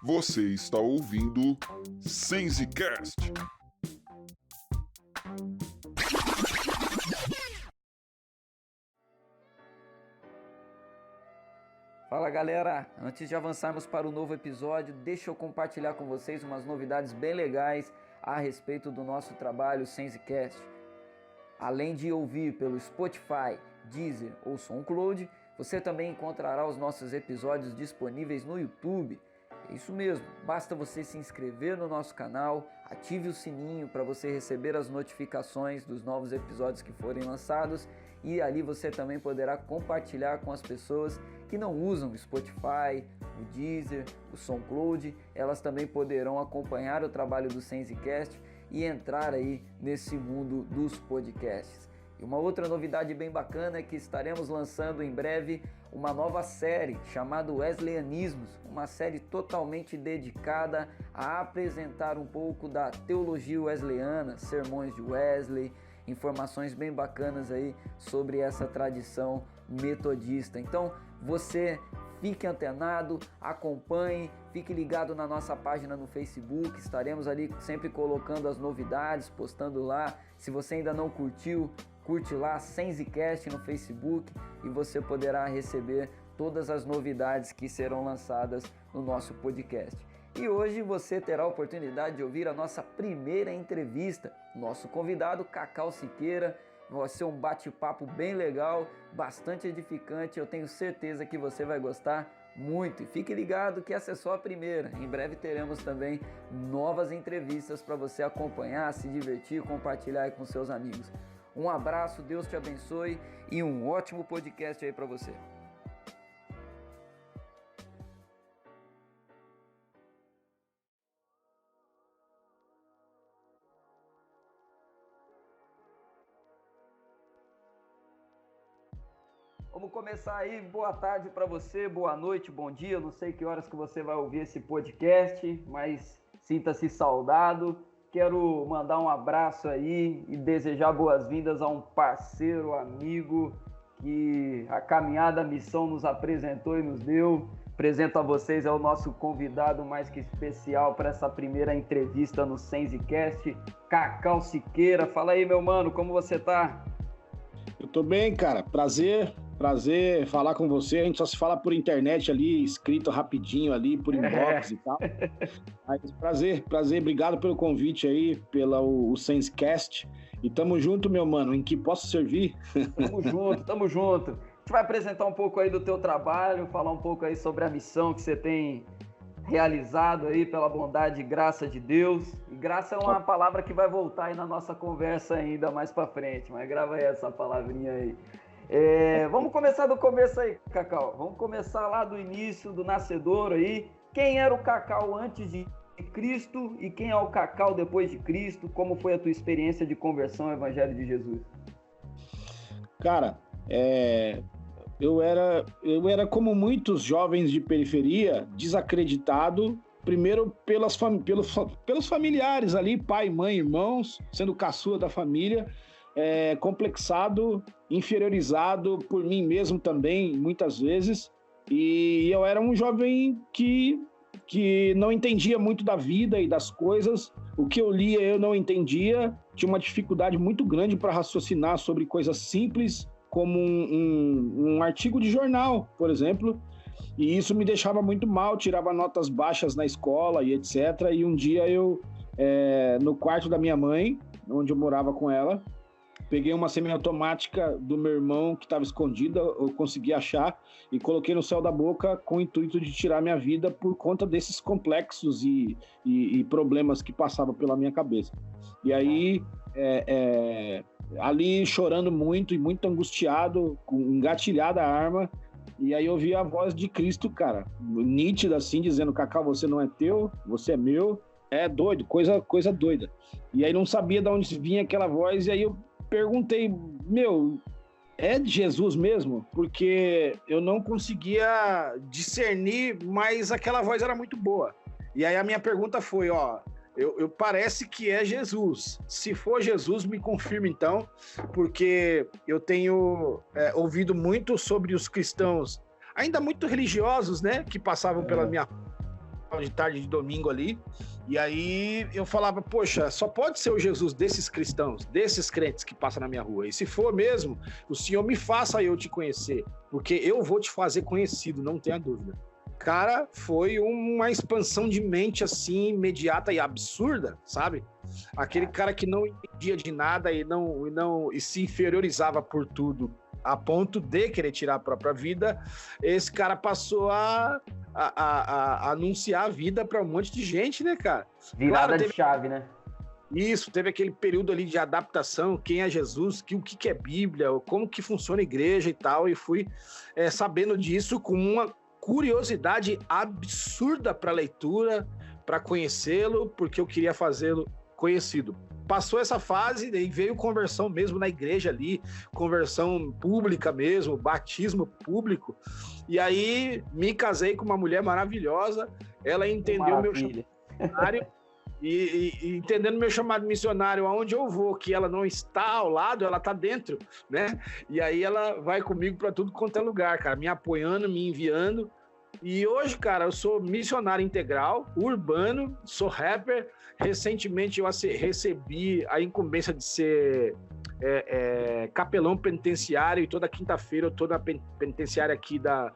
Você está ouvindo SenseCast. Fala galera, antes de avançarmos para o novo episódio, deixa eu compartilhar com vocês umas novidades bem legais a respeito do nosso trabalho SenseCast. Além de ouvir pelo Spotify, Deezer ou SoundCloud, você também encontrará os nossos episódios disponíveis no YouTube. É isso mesmo, basta você se inscrever no nosso canal, ative o sininho para você receber as notificações dos novos episódios que forem lançados e ali você também poderá compartilhar com as pessoas que não usam o Spotify, o Deezer, o SoundCloud. Elas também poderão acompanhar o trabalho do SenseCast e entrar aí nesse mundo dos podcasts. E uma outra novidade bem bacana é que estaremos lançando em breve uma nova série chamada Wesleyanismos, uma série totalmente dedicada a apresentar um pouco da teologia wesleyana, sermões de Wesley, informações bem bacanas aí sobre essa tradição metodista. Então você fique antenado, acompanhe, fique ligado na nossa página no Facebook, estaremos ali sempre colocando as novidades, postando lá. Se você ainda não curtiu, curte lá SenseCast no Facebook e você poderá receber todas as novidades que serão lançadas no nosso podcast. E hoje você terá a oportunidade de ouvir a nossa primeira entrevista. Nosso convidado, Cacau Siqueira, vai ser um bate-papo bem legal, bastante edificante. Eu tenho certeza que você vai gostar muito. E fique ligado que essa é só a primeira. Em breve teremos também novas entrevistas para você acompanhar, se divertir, compartilhar aí com seus amigos. Um abraço, Deus te abençoe e um ótimo podcast aí para você. Vamos começar aí, boa tarde para você, boa noite, bom dia, eu não sei que horas que você vai ouvir esse podcast, mas sinta-se saudado. Quero mandar um abraço aí e desejar boas-vindas a um parceiro, amigo, que a caminhada, a missão nos apresentou e nos deu. Apresento a vocês, é o nosso convidado mais que especial para essa primeira entrevista no SenseCast, Cacau Siqueira. Fala aí, meu mano, como você tá? Eu tô bem, cara. Prazer falar com você. A gente só se fala por internet ali, escrito rapidinho ali, por inbox e tal. Mas prazer. Obrigado pelo convite aí, pelo SenseCast. E tamo junto, meu mano. Em que posso servir? Tamo junto. A gente vai apresentar um pouco aí do teu trabalho, falar um pouco aí sobre a missão que você tem realizado aí pela bondade e graça de Deus. E graça é uma palavra que vai voltar aí na nossa conversa ainda mais pra frente, mas grava aí essa palavrinha aí. Vamos começar do começo aí, Cacau. Vamos começar lá do início, do nascedor aí. Quem era o Cacau antes de Cristo e quem é o Cacau depois de Cristo? Como foi a tua experiência de conversão ao Evangelho de Jesus? Cara, eu era como muitos jovens de periferia, desacreditado, primeiro pelos familiares ali, pai, mãe, irmãos, sendo caçula da família, complexado, inferiorizado por mim mesmo também, muitas vezes, e eu era um jovem que não entendia muito da vida e das coisas, o que eu lia eu não entendia, tinha uma dificuldade muito grande para raciocinar sobre coisas simples, como um artigo de jornal, por exemplo, e isso me deixava muito mal, tirava notas baixas na escola e etc. E um dia eu, no quarto da minha mãe, onde eu morava com ela, peguei uma semiautomática do meu irmão que estava escondida, eu consegui achar, e coloquei no céu da boca com o intuito de tirar minha vida por conta desses complexos e problemas que passavam pela minha cabeça. E aí, ali chorando muito e muito angustiado, engatilhada a arma, e aí eu ouvi a voz de Cristo, cara, nítida assim, dizendo: Cacau, você não é teu, você é meu. É doido, coisa doida. E aí não sabia de onde vinha aquela voz, e aí eu perguntei: meu, é de Jesus mesmo? Porque eu não conseguia discernir, mas aquela voz era muito boa. E aí a minha pergunta foi: eu parece que é Jesus. Se for Jesus, me confirma então, porque eu tenho ouvido muito sobre os cristãos, ainda muito religiosos, né, que passavam pela minha... de tarde de domingo ali, e aí eu falava, poxa, só pode ser o Jesus desses cristãos, desses crentes que passam na minha rua, e se for mesmo, o Senhor me faça eu te conhecer, porque eu vou te fazer conhecido, não tenha dúvida. Cara, foi uma expansão de mente assim, imediata e absurda, sabe? Aquele cara que não entendia de nada e se inferiorizava por tudo, a ponto de querer tirar a própria vida, esse cara passou a anunciar a vida para um monte de gente, né, cara? Virada de chave, né? Isso, teve aquele período ali de adaptação, quem é Jesus, o que é Bíblia, como que funciona a igreja e tal, e fui sabendo disso com uma curiosidade absurda para a leitura, para conhecê-lo, porque eu queria fazê-lo conhecido. Passou essa fase e veio conversão mesmo na igreja ali, conversão pública mesmo, batismo público. E aí me casei com uma mulher maravilhosa, ela entendeu meu chamado missionário e entendendo meu chamado missionário, aonde eu vou, que ela não está ao lado, ela está dentro, né? E aí ela vai comigo para tudo quanto é lugar, cara, me apoiando, me enviando. E hoje, cara, eu sou missionário integral, urbano, sou rapper. Recentemente eu recebi a incumbência de ser capelão penitenciário, e toda quinta-feira eu tô na penitenciária aqui da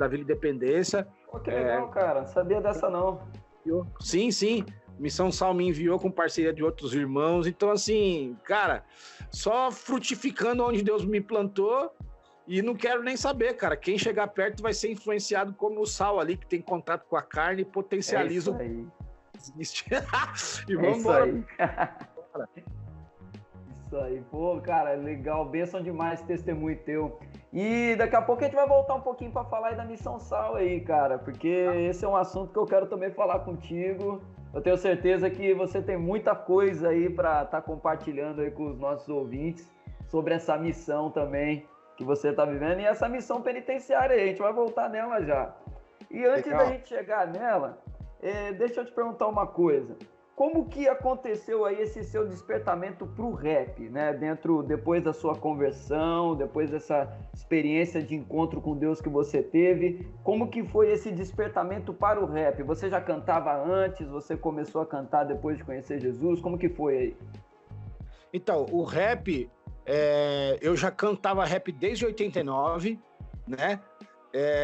Vila Independência. Pô, que legal, cara, não sabia dessa não. Sim, Missão Sal me enviou com parceria de outros irmãos, então assim, cara, só frutificando onde Deus me plantou. E não quero nem saber, cara. Quem chegar perto vai ser influenciado como o sal ali, que tem contato com a carne e potencializa isso aí. E vamos embora. Isso aí. Pô, cara, legal. Bênção demais esse testemunho teu. E daqui a pouco a gente vai voltar um pouquinho para falar aí da Missão Sal aí, cara. Porque esse é um assunto que eu quero também falar contigo. Eu tenho certeza que você tem muita coisa aí para estar compartilhando aí com os nossos ouvintes sobre essa missão também que você está vivendo, e essa missão penitenciária aí, a gente vai voltar nela já. E antes da gente chegar nela, deixa eu te perguntar uma coisa. Como que aconteceu aí esse seu despertamento para o rap, né? Depois da sua conversão, depois dessa experiência de encontro com Deus que você teve, como que foi esse despertamento para o rap? Você já cantava antes? Você começou a cantar depois de conhecer Jesus? Como que foi aí? Então, o rap... eu já cantava rap desde 89, né?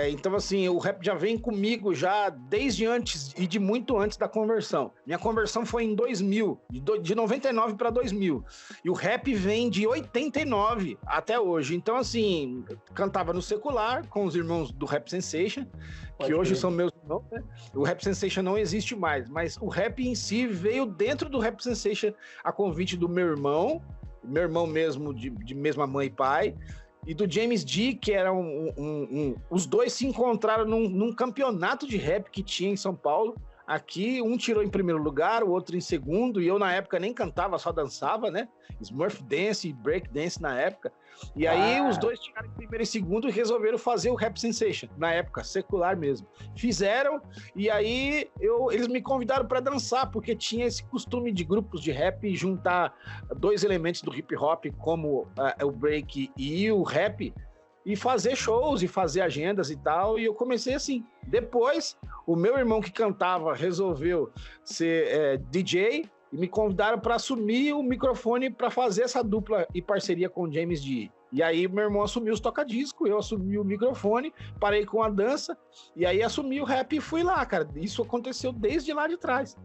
Então, assim, o rap já vem comigo já desde antes e de muito antes da conversão. Minha conversão foi em 2000, de 99 para 2000. E o rap vem de 89 até hoje. Então, assim, cantava no secular com os irmãos do Rap Sensation, que hoje são meus irmãos, né? O Rap Sensation não existe mais, mas o rap em si veio dentro do Rap Sensation a convite do meu irmão mesmo, de mesma mãe e pai, e do James D, que era os dois se encontraram num campeonato de rap que tinha em São Paulo. Aqui, um tirou em primeiro lugar, o outro em segundo, e eu na época nem cantava, só dançava, né? Smurf Dance e Break Dance na época. E aí os dois tiraram em primeiro e segundo e resolveram fazer o Rap Sensation, na época, secular mesmo. Fizeram, e aí eles me convidaram para dançar, porque tinha esse costume de grupos de rap juntar dois elementos do hip hop, como o break e o rap, e fazer shows e fazer agendas e tal, e eu comecei assim. Depois, o meu irmão que cantava resolveu ser DJ e me convidaram para assumir o microfone para fazer essa dupla e parceria com o James D. E aí meu irmão assumiu os toca-disco, eu assumi o microfone, parei com a dança, e aí assumi o rap e fui lá, cara. Isso aconteceu desde lá de trás.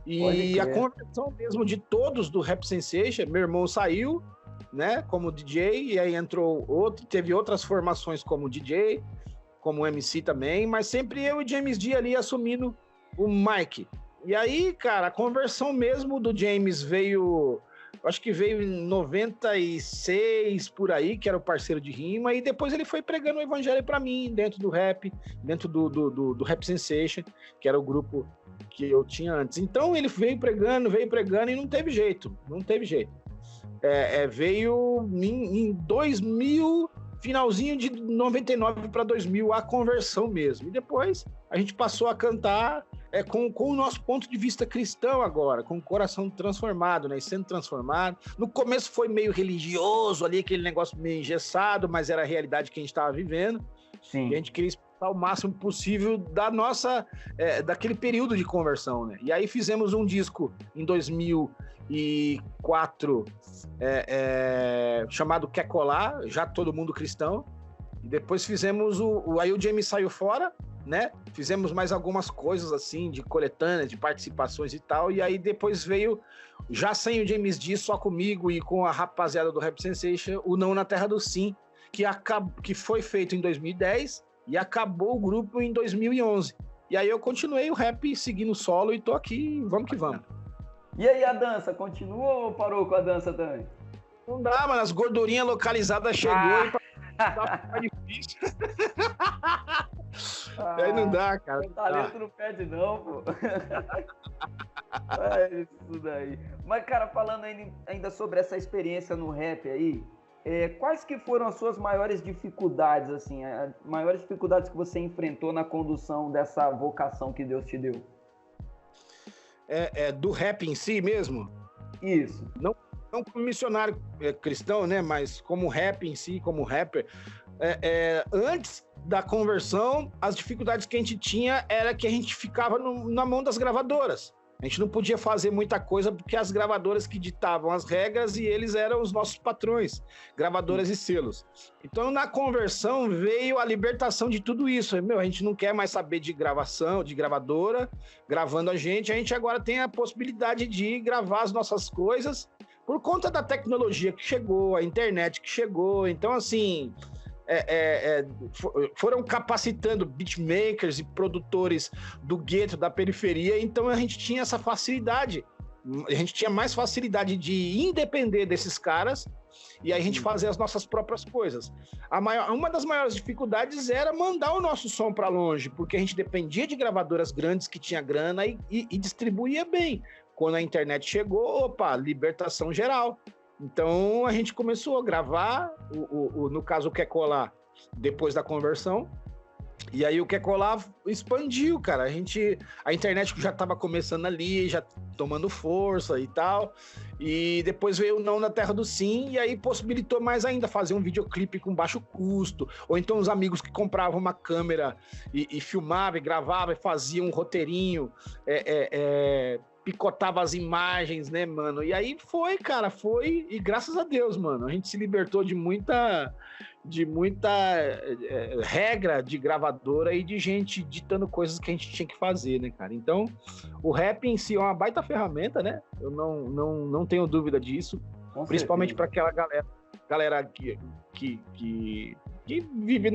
E a conversão mesmo de todos do Rap Sensation, meu irmão saiu, né, como DJ, e aí entrou outro, teve outras formações como DJ, como MC também, mas sempre eu e James D ali assumindo o mic. E aí, cara, a conversão mesmo do James veio, acho que veio em 96, por aí, que era o parceiro de rima, e depois ele foi pregando o evangelho pra mim, dentro do rap, dentro do Rap Sensation, que era o grupo que eu tinha antes. Então ele veio pregando e não teve jeito. Veio em 2000, finalzinho de 99 para 2000, a conversão mesmo. E depois a gente passou a cantar com o nosso ponto de vista cristão agora, com o coração transformado, né? Sendo transformado. No começo foi meio religioso ali, aquele negócio meio engessado, mas era a realidade que a gente estava vivendo. Sim. E a gente queria aproveitar o máximo possível daquele período de conversão, né? E aí fizemos um disco em 2004 chamado Quer Colar, já todo mundo cristão. E depois fizemos aí o James saiu fora, né? Fizemos mais algumas coisas assim, de coletâneas, de participações e tal. E aí depois veio, já sem o James D, só comigo e com a rapaziada do Rap Sensation, o Não na Terra do Sim, que foi feito em 2010 e acabou o grupo em 2011. E aí eu continuei o rap seguindo solo e tô aqui, vamos que vamos. E aí a dança, continua ou parou com a dança também? Não dá, mano, as gordurinhas localizadas chegou e tá difícil. Aí não dá, cara. O talento não perde não, pô. É isso daí. Mas, cara, falando ainda sobre essa experiência no rap aí, quais que foram as suas maiores dificuldades, assim, as maiores dificuldades que você enfrentou na condução dessa vocação que Deus te deu? Do rap em si mesmo? Isso. Não como missionário cristão, né? Mas como rap em si, como rapper. Antes da conversão, as dificuldades que a gente tinha era que a gente ficava na mão das gravadoras. A gente não podia fazer muita coisa porque as gravadoras que ditavam as regras e eles eram os nossos patrões, gravadoras e selos. Então, na conversão, veio a libertação de tudo isso. A gente não quer mais saber de gravação, de gravadora, gravando a gente agora tem a possibilidade de gravar as nossas coisas por conta da tecnologia que chegou, a internet que chegou. Então, assim... foram capacitando beatmakers e produtores do gueto, da periferia, então a gente tinha essa facilidade, a gente tinha mais facilidade de independer desses caras e a gente fazer as nossas próprias coisas. Uma das maiores dificuldades era mandar o nosso som para longe, porque a gente dependia de gravadoras grandes que tinha grana e distribuía bem. Quando a internet chegou, libertação geral. Então a gente começou a gravar, no caso o Quer Colar, depois da conversão, e aí o Quer Colar expandiu, cara. A internet já estava começando ali, já tomando força e tal, e depois veio o Não na Terra do Sim, e aí possibilitou mais ainda fazer um videoclipe com baixo custo, ou então os amigos que compravam uma câmera e filmavam, e gravavam, e faziam um roteirinho, picotava as imagens, né, mano? E aí foi, e graças a Deus, mano, a gente se libertou de muita regra de gravadora e de gente ditando coisas que a gente tinha que fazer, né, cara? Então, o rap em si é uma baita ferramenta, né? Eu não tenho dúvida disso, principalmente para aquela galera que vive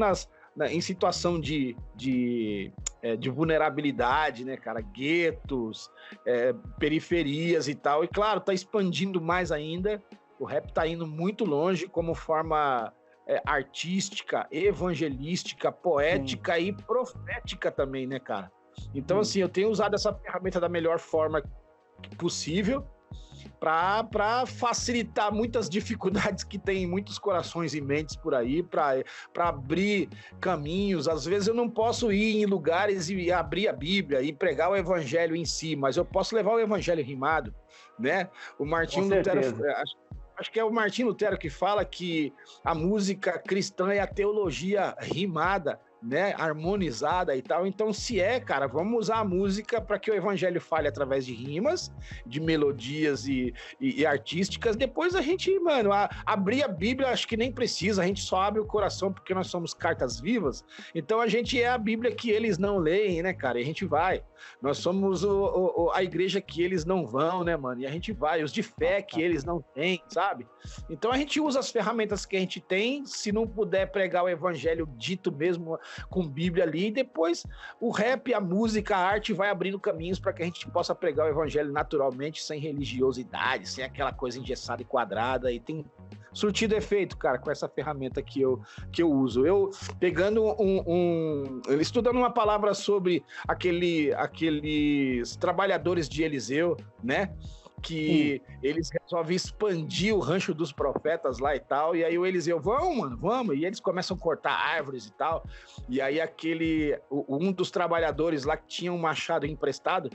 em situação de vulnerabilidade, né, cara? Guetos, periferias e tal. E, claro, tá expandindo mais ainda. O rap tá indo muito longe como forma artística, evangelística, poética e profética também, né, cara? Então, assim, eu tenho usado essa ferramenta da melhor forma possível para facilitar muitas dificuldades que tem muitos corações e mentes por aí, para abrir caminhos. Às vezes eu não posso ir em lugares e abrir a Bíblia e pregar o evangelho em si, mas eu posso levar o evangelho rimado, né? O Martinho Lutero, acho que é o Martinho Lutero que fala que a música cristã é a teologia rimada, né, harmonizada e tal. Então, se cara, vamos usar a música para que o evangelho fale através de rimas, de melodias e artísticas. Depois a gente, mano, abrir a Bíblia, acho que nem precisa, a gente só abre o coração porque nós somos cartas vivas. Então a gente é a Bíblia que eles não leem, né, cara? E a gente vai. Nós somos a igreja que eles não vão, né, mano? E a gente vai, os de fé que eles não têm, sabe? Então a gente usa as ferramentas que a gente tem, se não puder pregar o evangelho dito mesmo com Bíblia ali, e depois o rap, a música, a arte vai abrindo caminhos para que a gente possa pregar o evangelho naturalmente, sem religiosidade, sem aquela coisa engessada e quadrada, e tem surtido efeito, cara, com essa ferramenta que eu uso. Eu pegando estudando uma palavra sobre aqueles trabalhadores de Eliseu, né? Que eles resolvem expandir o rancho dos profetas lá e tal, e aí o Eliseu, vamos, e eles começam a cortar árvores e tal, e aí um dos trabalhadores lá que tinha um machado emprestado,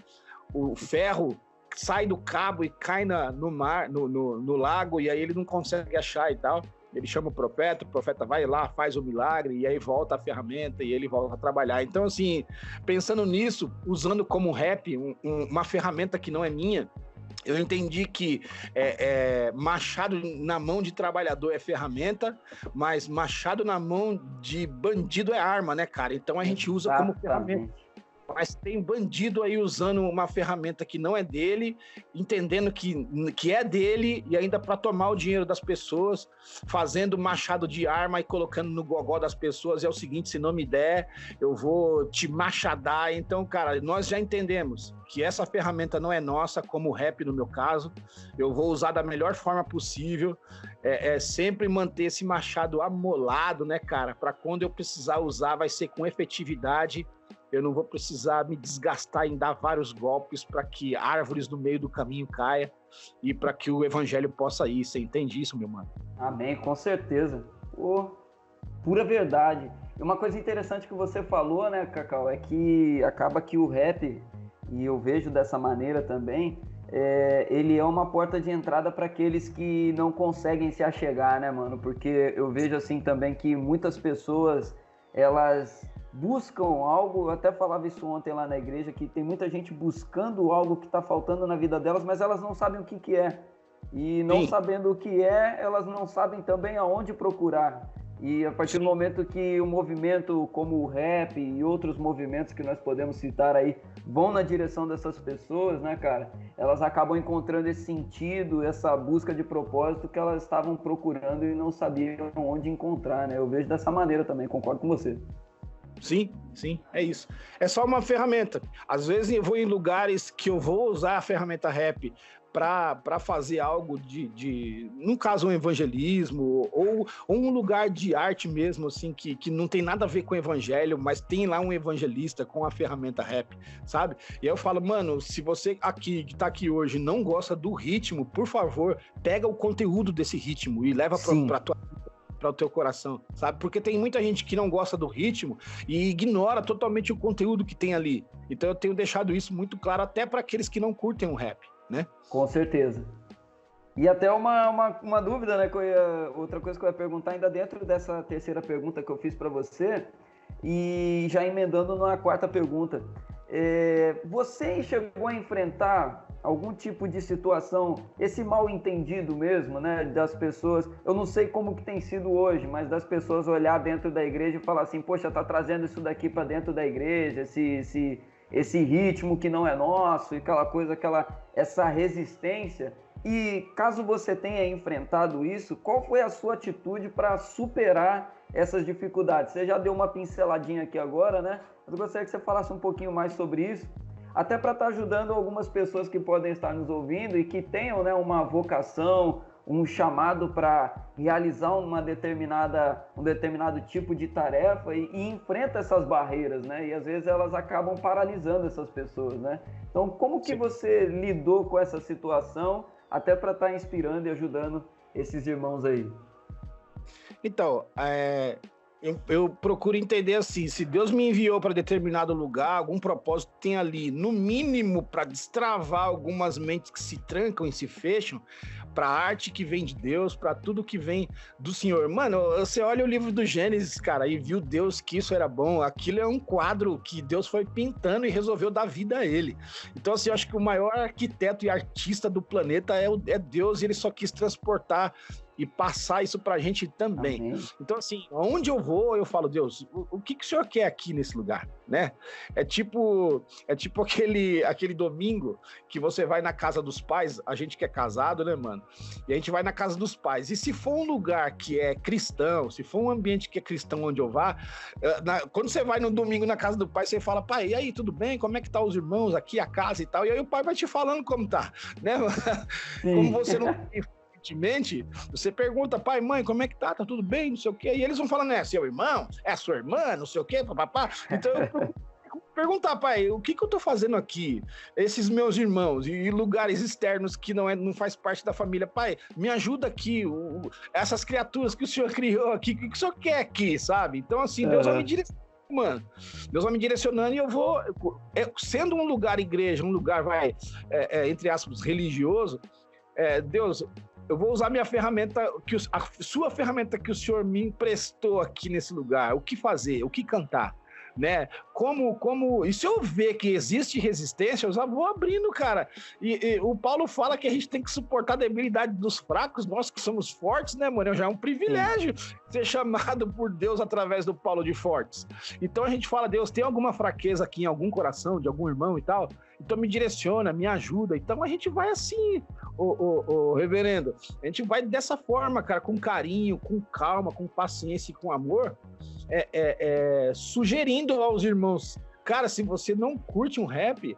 o ferro sai do cabo e cai no mar, no lago, e aí ele não consegue achar e tal, ele chama o profeta vai lá, faz o milagre, e aí volta a ferramenta e ele volta a trabalhar. Então, assim, pensando nisso, usando como rap uma ferramenta que não é minha, eu entendi que machado na mão de trabalhador é ferramenta, mas machado na mão de bandido é arma, né, cara? Então a gente usa como ferramenta. Mas tem bandido aí usando uma ferramenta que não é dele, entendendo que é dele, e ainda para tomar o dinheiro das pessoas, fazendo machado de arma e colocando no gogó das pessoas. É o seguinte, se não me der, eu vou te machadar. Então, cara, nós já entendemos que essa ferramenta não é nossa, como o rap no meu caso. Eu vou usar da melhor forma possível, sempre manter esse machado amolado, né, cara? Para quando eu precisar usar, vai ser com efetividade. Eu não vou precisar me desgastar em dar vários golpes para que árvores no meio do caminho caia e para que o evangelho possa ir. Você entende isso, meu mano? Amém, com certeza. Pô, pura verdade. E uma coisa interessante que você falou, né, Cacau, é que acaba que o rap, e eu vejo dessa maneira também, ele é uma porta de entrada para aqueles que não conseguem se achegar, né, mano? Porque eu vejo assim também que muitas pessoas, elas buscam algo, eu até falava isso ontem lá na igreja, que tem muita gente buscando algo que está faltando na vida delas, mas elas não sabem o que é. E não sabendo o que é, elas não sabem também aonde procurar. E a partir do momento que o movimento como o rap e outros movimentos que nós podemos citar aí vão na direção dessas pessoas, né, cara? Elas acabam encontrando esse sentido, essa busca de propósito que elas estavam procurando e não sabiam onde encontrar, né? Eu vejo dessa maneira também, concordo com você. Sim, é isso. É só uma ferramenta. Às vezes eu vou em lugares que eu vou usar a ferramenta rap para fazer algo no caso, um evangelismo, ou um lugar de arte mesmo, assim, que não tem nada a ver com o evangelho, mas tem lá um evangelista com a ferramenta rap, sabe? E aí eu falo, mano, se você aqui, que tá aqui hoje, não gosta do ritmo, por favor, pega o conteúdo desse ritmo e leva para o teu coração, sabe? Porque tem muita gente que não gosta do ritmo e ignora totalmente o conteúdo que tem ali. Então eu tenho deixado isso muito claro até para aqueles que não curtem o rap, né? Com certeza. E até uma dúvida, né? Outra coisa que eu ia perguntar ainda dentro dessa terceira pergunta que eu fiz para você, e já emendando na quarta pergunta. Você chegou a enfrentar algum tipo de situação, esse mal entendido mesmo, né, das pessoas, eu não sei como que tem sido hoje, mas das pessoas olhar dentro da igreja e falar assim, poxa, tá trazendo isso daqui para dentro da igreja, esse ritmo que não é nosso, e aquela coisa, essa resistência. E caso você tenha enfrentado isso, qual foi a sua atitude para superar essas dificuldades? Você já deu uma pinceladinha aqui agora, né? Mas eu gostaria que você falasse um pouquinho mais sobre isso, até para estar ajudando algumas pessoas que podem estar nos ouvindo e que tenham, né, uma vocação, um chamado para realizar um determinado tipo de tarefa e enfrenta essas barreiras, né? E às vezes elas acabam paralisando essas pessoas, né? Então, como que você lidou com essa situação, até para estar inspirando e ajudando esses irmãos aí? Então, eu procuro entender assim, se Deus me enviou para determinado lugar, algum propósito tem ali, no mínimo para destravar algumas mentes que se trancam e se fecham, para a arte que vem de Deus, para tudo que vem do Senhor. Mano, você olha o livro do Gênesis, cara, e viu Deus que isso era bom, aquilo é um quadro que Deus foi pintando e resolveu dar vida a ele. Então, assim, eu acho que o maior arquiteto e artista do planeta é Deus, e ele só quis transportar e passar isso pra gente também. Amém. Então, assim, onde eu vou, eu falo, Deus, o que o Senhor quer aqui nesse lugar, né? É tipo aquele domingo que você vai na casa dos pais, a gente que é casado, né, mano? E a gente vai na casa dos pais. E se for um lugar que é cristão, se for um ambiente que é cristão onde eu vá, quando você vai no domingo na casa do pai, você fala, pai, e aí, tudo bem? Como é que tá os irmãos aqui, a casa e tal? E aí o pai vai te falando como tá, né? Como você não você pergunta, pai, mãe, como é que tá? Tá tudo bem? Não sei o quê. E eles vão falando, é seu irmão? É sua irmã? Não sei o quê, papapá. Então eu perguntar, pai, o que eu tô fazendo aqui? Esses meus irmãos e lugares externos que não faz parte da família. Pai, me ajuda aqui. Essas criaturas que o senhor criou aqui, o que o senhor quer aqui, sabe? Então, assim, Deus vai me direcionar. Mano, Deus vai me direcionando e eu vou, sendo um lugar igreja, um lugar, entre aspas, religioso, Deus, eu vou usar minha ferramenta, a sua ferramenta que o senhor me emprestou aqui nesse lugar. O que fazer? O que cantar? Né? E se eu ver que existe resistência, eu já vou abrindo, cara. E o Paulo fala que a gente tem que suportar a debilidade dos fracos, nós que somos fortes, né, mano? Já é um privilégio ser chamado por Deus através do Paulo de Fortes. Então a gente fala, Deus, tem alguma fraqueza aqui em algum coração, de algum irmão e tal? Então me direciona, me ajuda. Então a gente vai assim, o reverendo. A gente vai dessa forma, cara, com carinho, com calma, com paciência e com amor, sugerindo aos irmãos, cara, se você não curte um rap,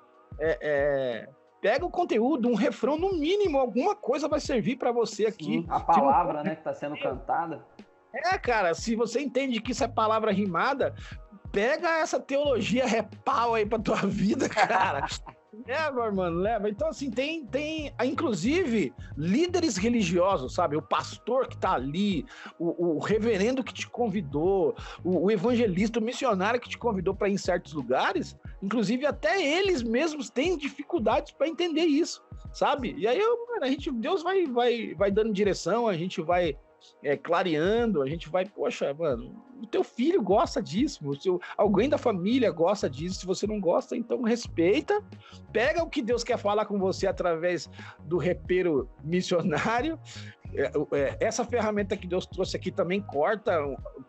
pega o conteúdo, um refrão no mínimo, alguma coisa vai servir para você aqui. Sim, a palavra, né, que está sendo cantada. Cara, se você entende que isso é palavra rimada, pega essa teologia repau aí pra tua vida, cara. Leva, mano, leva. Então, assim, tem inclusive, líderes religiosos, sabe? O pastor que tá ali, o reverendo que te convidou, o evangelista, o missionário que te convidou para ir em certos lugares, inclusive até eles mesmos têm dificuldades para entender isso, sabe? E aí, Deus vai dando direção, a gente vai clareando, a gente vai, poxa, mano, o teu filho gosta disso, alguém da família gosta disso, se você não gosta, então respeita, pega o que Deus quer falar com você através do repeiro missionário, essa ferramenta que Deus trouxe aqui também corta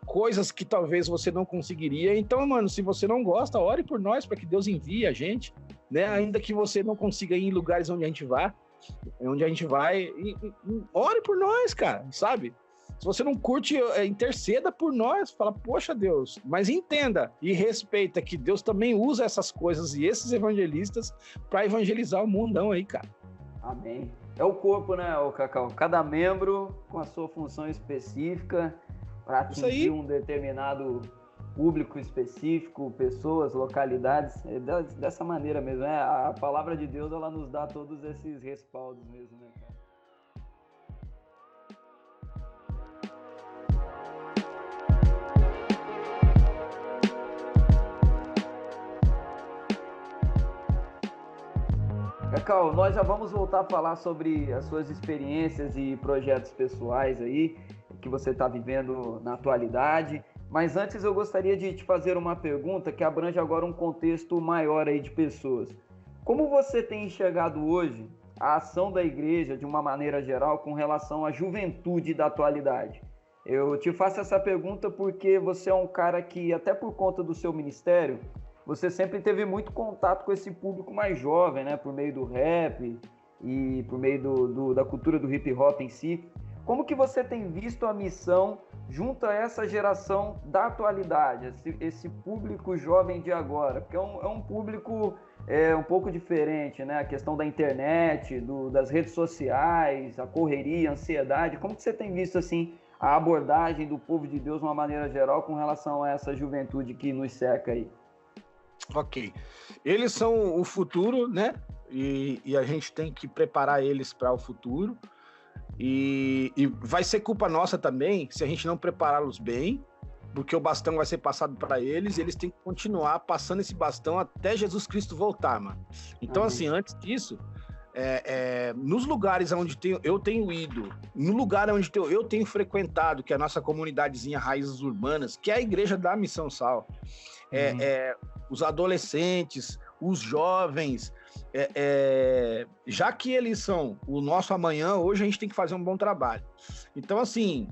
coisas que talvez você não conseguiria, então, mano, se você não gosta, ore por nós, para que Deus envie a gente, né, ainda que você não consiga ir em lugares onde a gente vai, ore por nós, cara, sabe? Se você não curte, interceda por nós, fala, poxa Deus, mas entenda e respeita que Deus também usa essas coisas e esses evangelistas para evangelizar o mundão aí, cara. Amém. É o corpo, né, o Cacau? Cada membro com a sua função específica para atingir um determinado público específico, pessoas, localidades, dessa maneira mesmo, né? A palavra de Deus, ela nos dá todos esses respaldos mesmo, né, cara? Cacau, nós já vamos voltar a falar sobre as suas experiências e projetos pessoais aí, que você está vivendo na atualidade. Mas antes eu gostaria de te fazer uma pergunta que abrange agora um contexto maior aí de pessoas. Como você tem enxergado hoje a ação da igreja de uma maneira geral com relação à juventude da atualidade? Eu te faço essa pergunta porque você é um cara que, até por conta do seu ministério, você sempre teve muito contato com esse público mais jovem, né? Por meio do rap e por meio da cultura do hip hop em si. Como que você tem visto a missão junto a essa geração da atualidade, esse público jovem de agora? Porque é um público um pouco diferente, né? A questão da internet, das redes sociais, a correria, a ansiedade. Como que você tem visto, assim, a abordagem do povo de Deus de uma maneira geral com relação a essa juventude que nos cerca aí? Ok. Eles são o futuro, né? E a gente tem que preparar eles para o futuro. E vai ser culpa nossa também se a gente não prepará-los bem, porque o bastão vai ser passado para eles e eles têm que continuar passando esse bastão até Jesus Cristo voltar, mano. Então, assim, antes disso, nos lugares onde eu tenho ido, no lugar onde eu tenho frequentado, que é a nossa comunidadezinha Raízes Urbanas, que é a igreja da Missão Sal, os adolescentes, os jovens, já que eles são o nosso amanhã, hoje a gente tem que fazer um bom trabalho. Então, assim,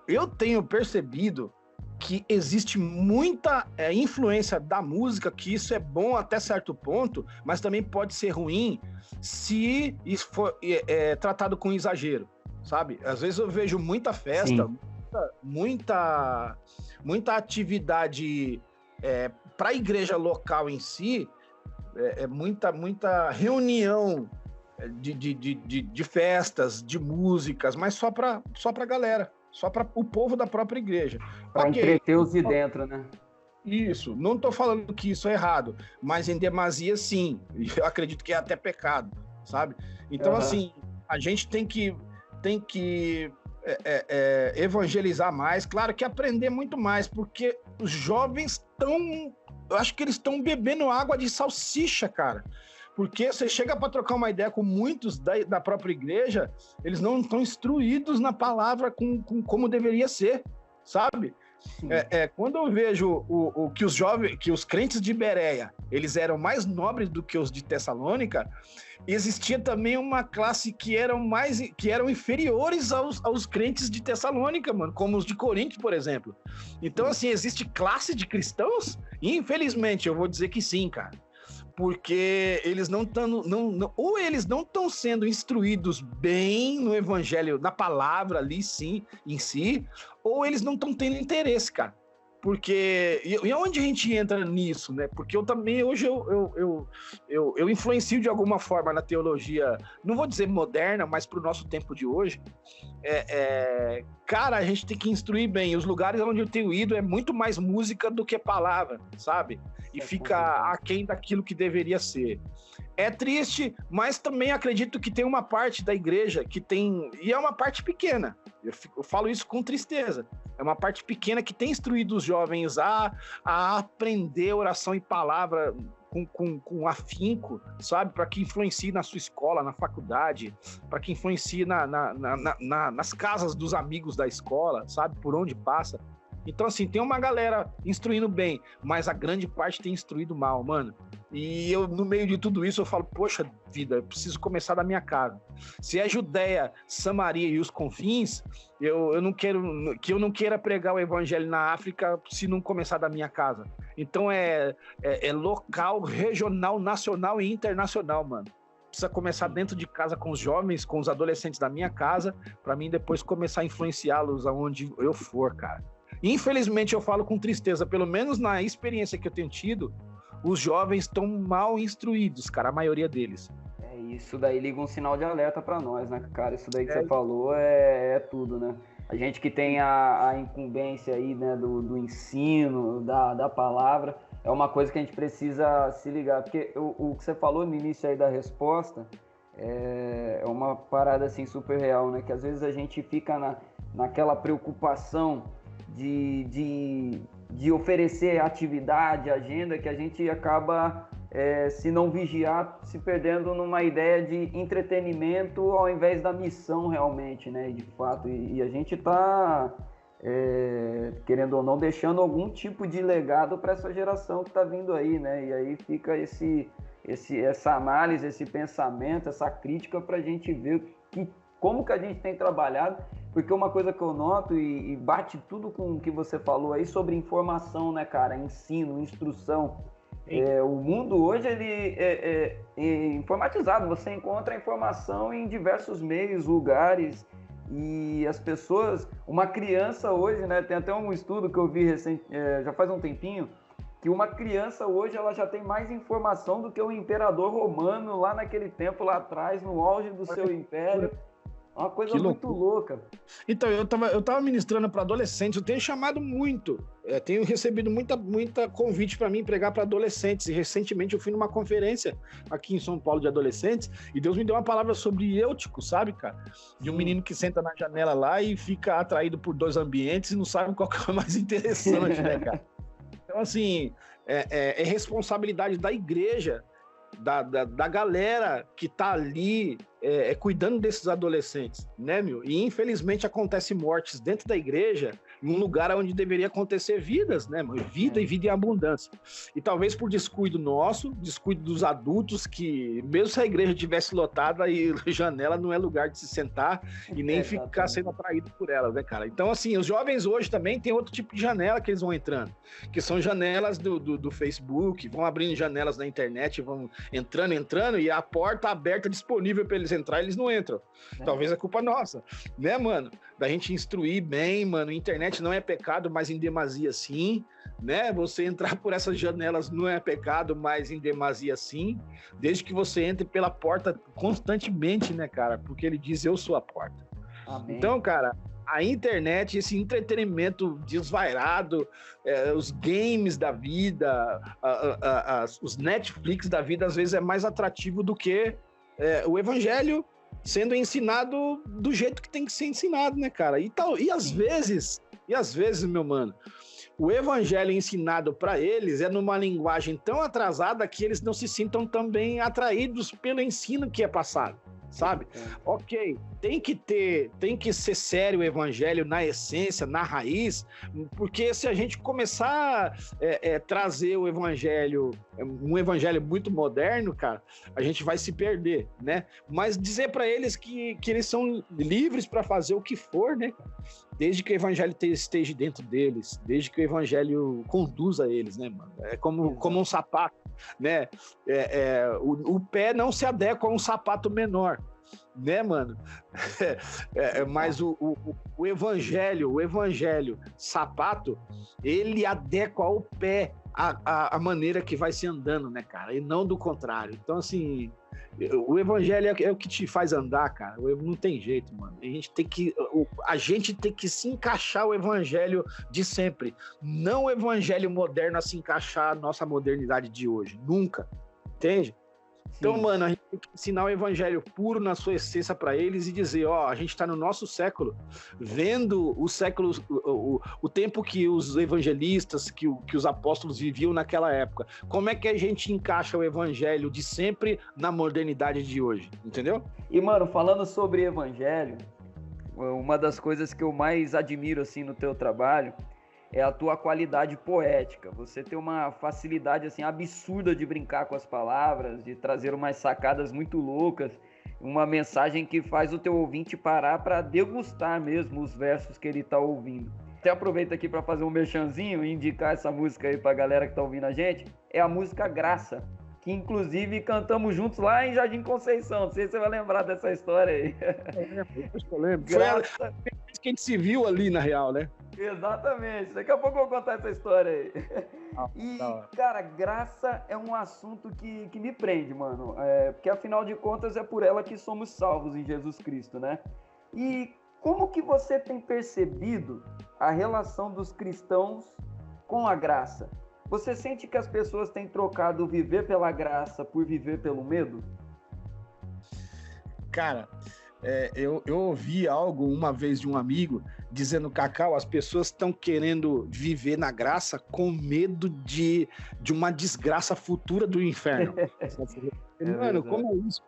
eu tenho percebido que existe muita influência da música, que isso é bom até certo ponto, mas também pode ser ruim se isso for tratado com exagero, sabe? Às vezes eu vejo muita festa, muita atividade para a igreja local em si, muita reunião de festas, de músicas, mas só para a galera, só para o povo da própria igreja. Para entreter os de dentro, né? Isso, não estou falando que isso é errado, mas em demasia sim, eu acredito que é até pecado, sabe? Então, assim, a gente tem que evangelizar mais, claro que aprender muito mais, porque os jovens eu acho que eles estão bebendo água de salsicha, cara. Porque você chega para trocar uma ideia com muitos da própria igreja, eles não estão instruídos na palavra como deveria ser, sabe? Quando eu vejo que os crentes de Bereia, eles eram mais nobres do que os de Tessalônica, existia também uma classe que eram inferiores aos crentes de Tessalônica, mano, como os de Corinto, por exemplo. Então, assim, existe classe de cristãos? E, infelizmente, eu vou dizer que sim, cara. Porque eles ou eles não estão sendo instruídos bem no evangelho, na palavra ali, sim, em si, ou eles não estão tendo interesse, cara. Porque, e onde a gente entra nisso, né? Porque eu também, hoje, eu influencio de alguma forma na teologia, não vou dizer moderna, mas para o nosso tempo de hoje. Cara, a gente tem que instruir bem. Os lugares onde eu tenho ido é muito mais música do que palavra, sabe? E fica aquém daquilo que deveria ser. É triste, mas também acredito que tem uma parte da igreja que tem... E é uma parte pequena. Eu falo isso com tristeza. É uma parte pequena que tem instruído os jovens a aprender oração e palavra com afinco, sabe? Para que influencie na sua escola, na faculdade, para que influencie nas casas dos amigos da escola, sabe? Por onde passa. Então, assim, tem uma galera instruindo bem, mas a grande parte tem instruído mal, mano. E eu, no meio de tudo isso, eu falo, poxa vida, eu preciso começar da minha casa. Se é Judéia, Samaria e os confins, eu não não queira pregar o evangelho na África se não começar da minha casa. Então é local, regional, nacional e internacional, mano. Precisa começar dentro de casa com os jovens, com os adolescentes da minha casa, para mim depois começar a influenciá-los aonde eu for, cara. Infelizmente, eu falo com tristeza, pelo menos na experiência que eu tenho tido, os jovens estão mal instruídos, cara, a maioria deles. Isso daí liga um sinal de alerta para nós, né, cara? Isso daí que você falou é tudo, né? A gente que tem a incumbência aí, né, do ensino, da palavra, é uma coisa que a gente precisa se ligar, porque o que você falou no início aí da resposta é uma parada, assim, super real, né? Que às vezes a gente fica naquela preocupação de oferecer atividade, agenda, que a gente acaba, se não vigiar, se perdendo numa ideia de entretenimento ao invés da missão realmente, né? De fato, e a gente está, querendo ou não, deixando algum tipo de legado para essa geração que está vindo aí, né? E aí fica essa análise, esse pensamento, essa crítica para a gente ver como que a gente tem trabalhado. Porque uma coisa que eu noto e bate tudo com o que você falou aí sobre informação, né, cara? Ensino, instrução. O mundo hoje ele é informatizado. Você encontra informação em diversos meios, lugares. E as pessoas... Uma criança hoje, né? Tem até um estudo que eu vi já faz um tempinho, que uma criança hoje ela já tem mais informação do que o imperador romano lá naquele tempo, lá atrás, no auge do seu império. Uma coisa muito louca. Então, eu tava ministrando para adolescentes, eu tenho chamado muito, tenho recebido muita convite para mim pregar para adolescentes, e recentemente eu fui numa conferência aqui em São Paulo de adolescentes, e Deus me deu uma palavra sobre Eutico, sabe, cara? De um menino que senta na janela lá e fica atraído por dois ambientes e não sabe qual que é o mais interessante, né, cara? Então, assim, é responsabilidade da igreja, da galera que tá ali cuidando desses adolescentes, né, meu? E infelizmente acontece mortes dentro da igreja, em um lugar onde deveria acontecer vidas, né, meu? Vida e vida em abundância. E talvez por descuido nosso, descuido dos adultos, que mesmo se a igreja tivesse lotada, aí janela não é lugar de se sentar e nem ficar sendo atraído por ela, né, cara? Então, assim, os jovens hoje também tem outro tipo de janela que eles vão entrando, que são janelas do Facebook, vão abrindo janelas na internet, vão entrando, e a porta aberta disponível para eles entrar, eles não entram. Talvez é culpa nossa, né, mano? Da gente instruir bem, mano. Internet não é pecado, mas em demasia sim, né? Você entrar por essas janelas não é pecado, mas em demasia sim, desde que você entre pela porta constantemente, né, cara? Porque ele diz, eu sou a porta. Amém. Então, cara, a internet, esse entretenimento desvairado, os games da vida, os Netflix da vida, às vezes é mais atrativo do que o evangelho sendo ensinado do jeito que tem que ser ensinado, né, cara? E às vezes, meu mano, o evangelho ensinado para eles é numa linguagem tão atrasada que eles não se sintam também atraídos pelo ensino que é passado, sabe? Ok, tem que ser sério o evangelho na essência, na raiz, porque se a gente começar a trazer o evangelho, um evangelho muito moderno, cara, a gente vai se perder, né? Mas dizer para eles que eles são livres para fazer o que for, né? Desde que o evangelho esteja dentro deles, desde que o evangelho conduza eles, né, mano? É como um sapato, né? O pé não se adequa a um sapato menor, né, mano? Mas o evangelho sapato, ele adequa ao pé a maneira que vai se andando, né, cara? E não do contrário. Então, assim, o evangelho é o que te faz andar, cara. Não tem jeito, mano. A gente tem que se encaixar o evangelho de sempre. Não o evangelho moderno a se encaixar a nossa modernidade de hoje. Nunca. Entende? Então, mano, a gente tem que ensinar o evangelho puro na sua essência para eles e dizer, a gente está no nosso século, vendo o século, o tempo que os evangelistas, que os apóstolos viviam naquela época. Como é que a gente encaixa o evangelho de sempre na modernidade de hoje, entendeu? E, mano, falando sobre evangelho, uma das coisas que eu mais admiro, assim, no teu trabalho é a tua qualidade poética. Você tem uma facilidade assim absurda de brincar com as palavras, de trazer umas sacadas muito loucas, uma mensagem que faz o teu ouvinte parar para degustar mesmo os versos que ele está ouvindo. Até aproveito aqui para fazer um merchanzinho e indicar essa música aí para a galera que está ouvindo a gente. É a música Graça, que inclusive cantamos juntos lá em Jardim Conceição. Não sei se você vai lembrar dessa história aí. Eu lembro. Graça. Foi a vez que a gente se viu ali, na real, né? Exatamente. Daqui a pouco eu vou contar essa história aí. E, cara, graça é um assunto que me prende, mano. Porque, afinal de contas, é por ela que somos salvos em Jesus Cristo, né? E como que você tem percebido a relação dos cristãos com a graça? Você sente que as pessoas têm trocado viver pela graça por viver pelo medo? Cara, eu ouvi algo uma vez de um amigo dizendo, Cacau, as pessoas estão querendo viver na graça com medo de uma desgraça futura do inferno. Mano, como é isso?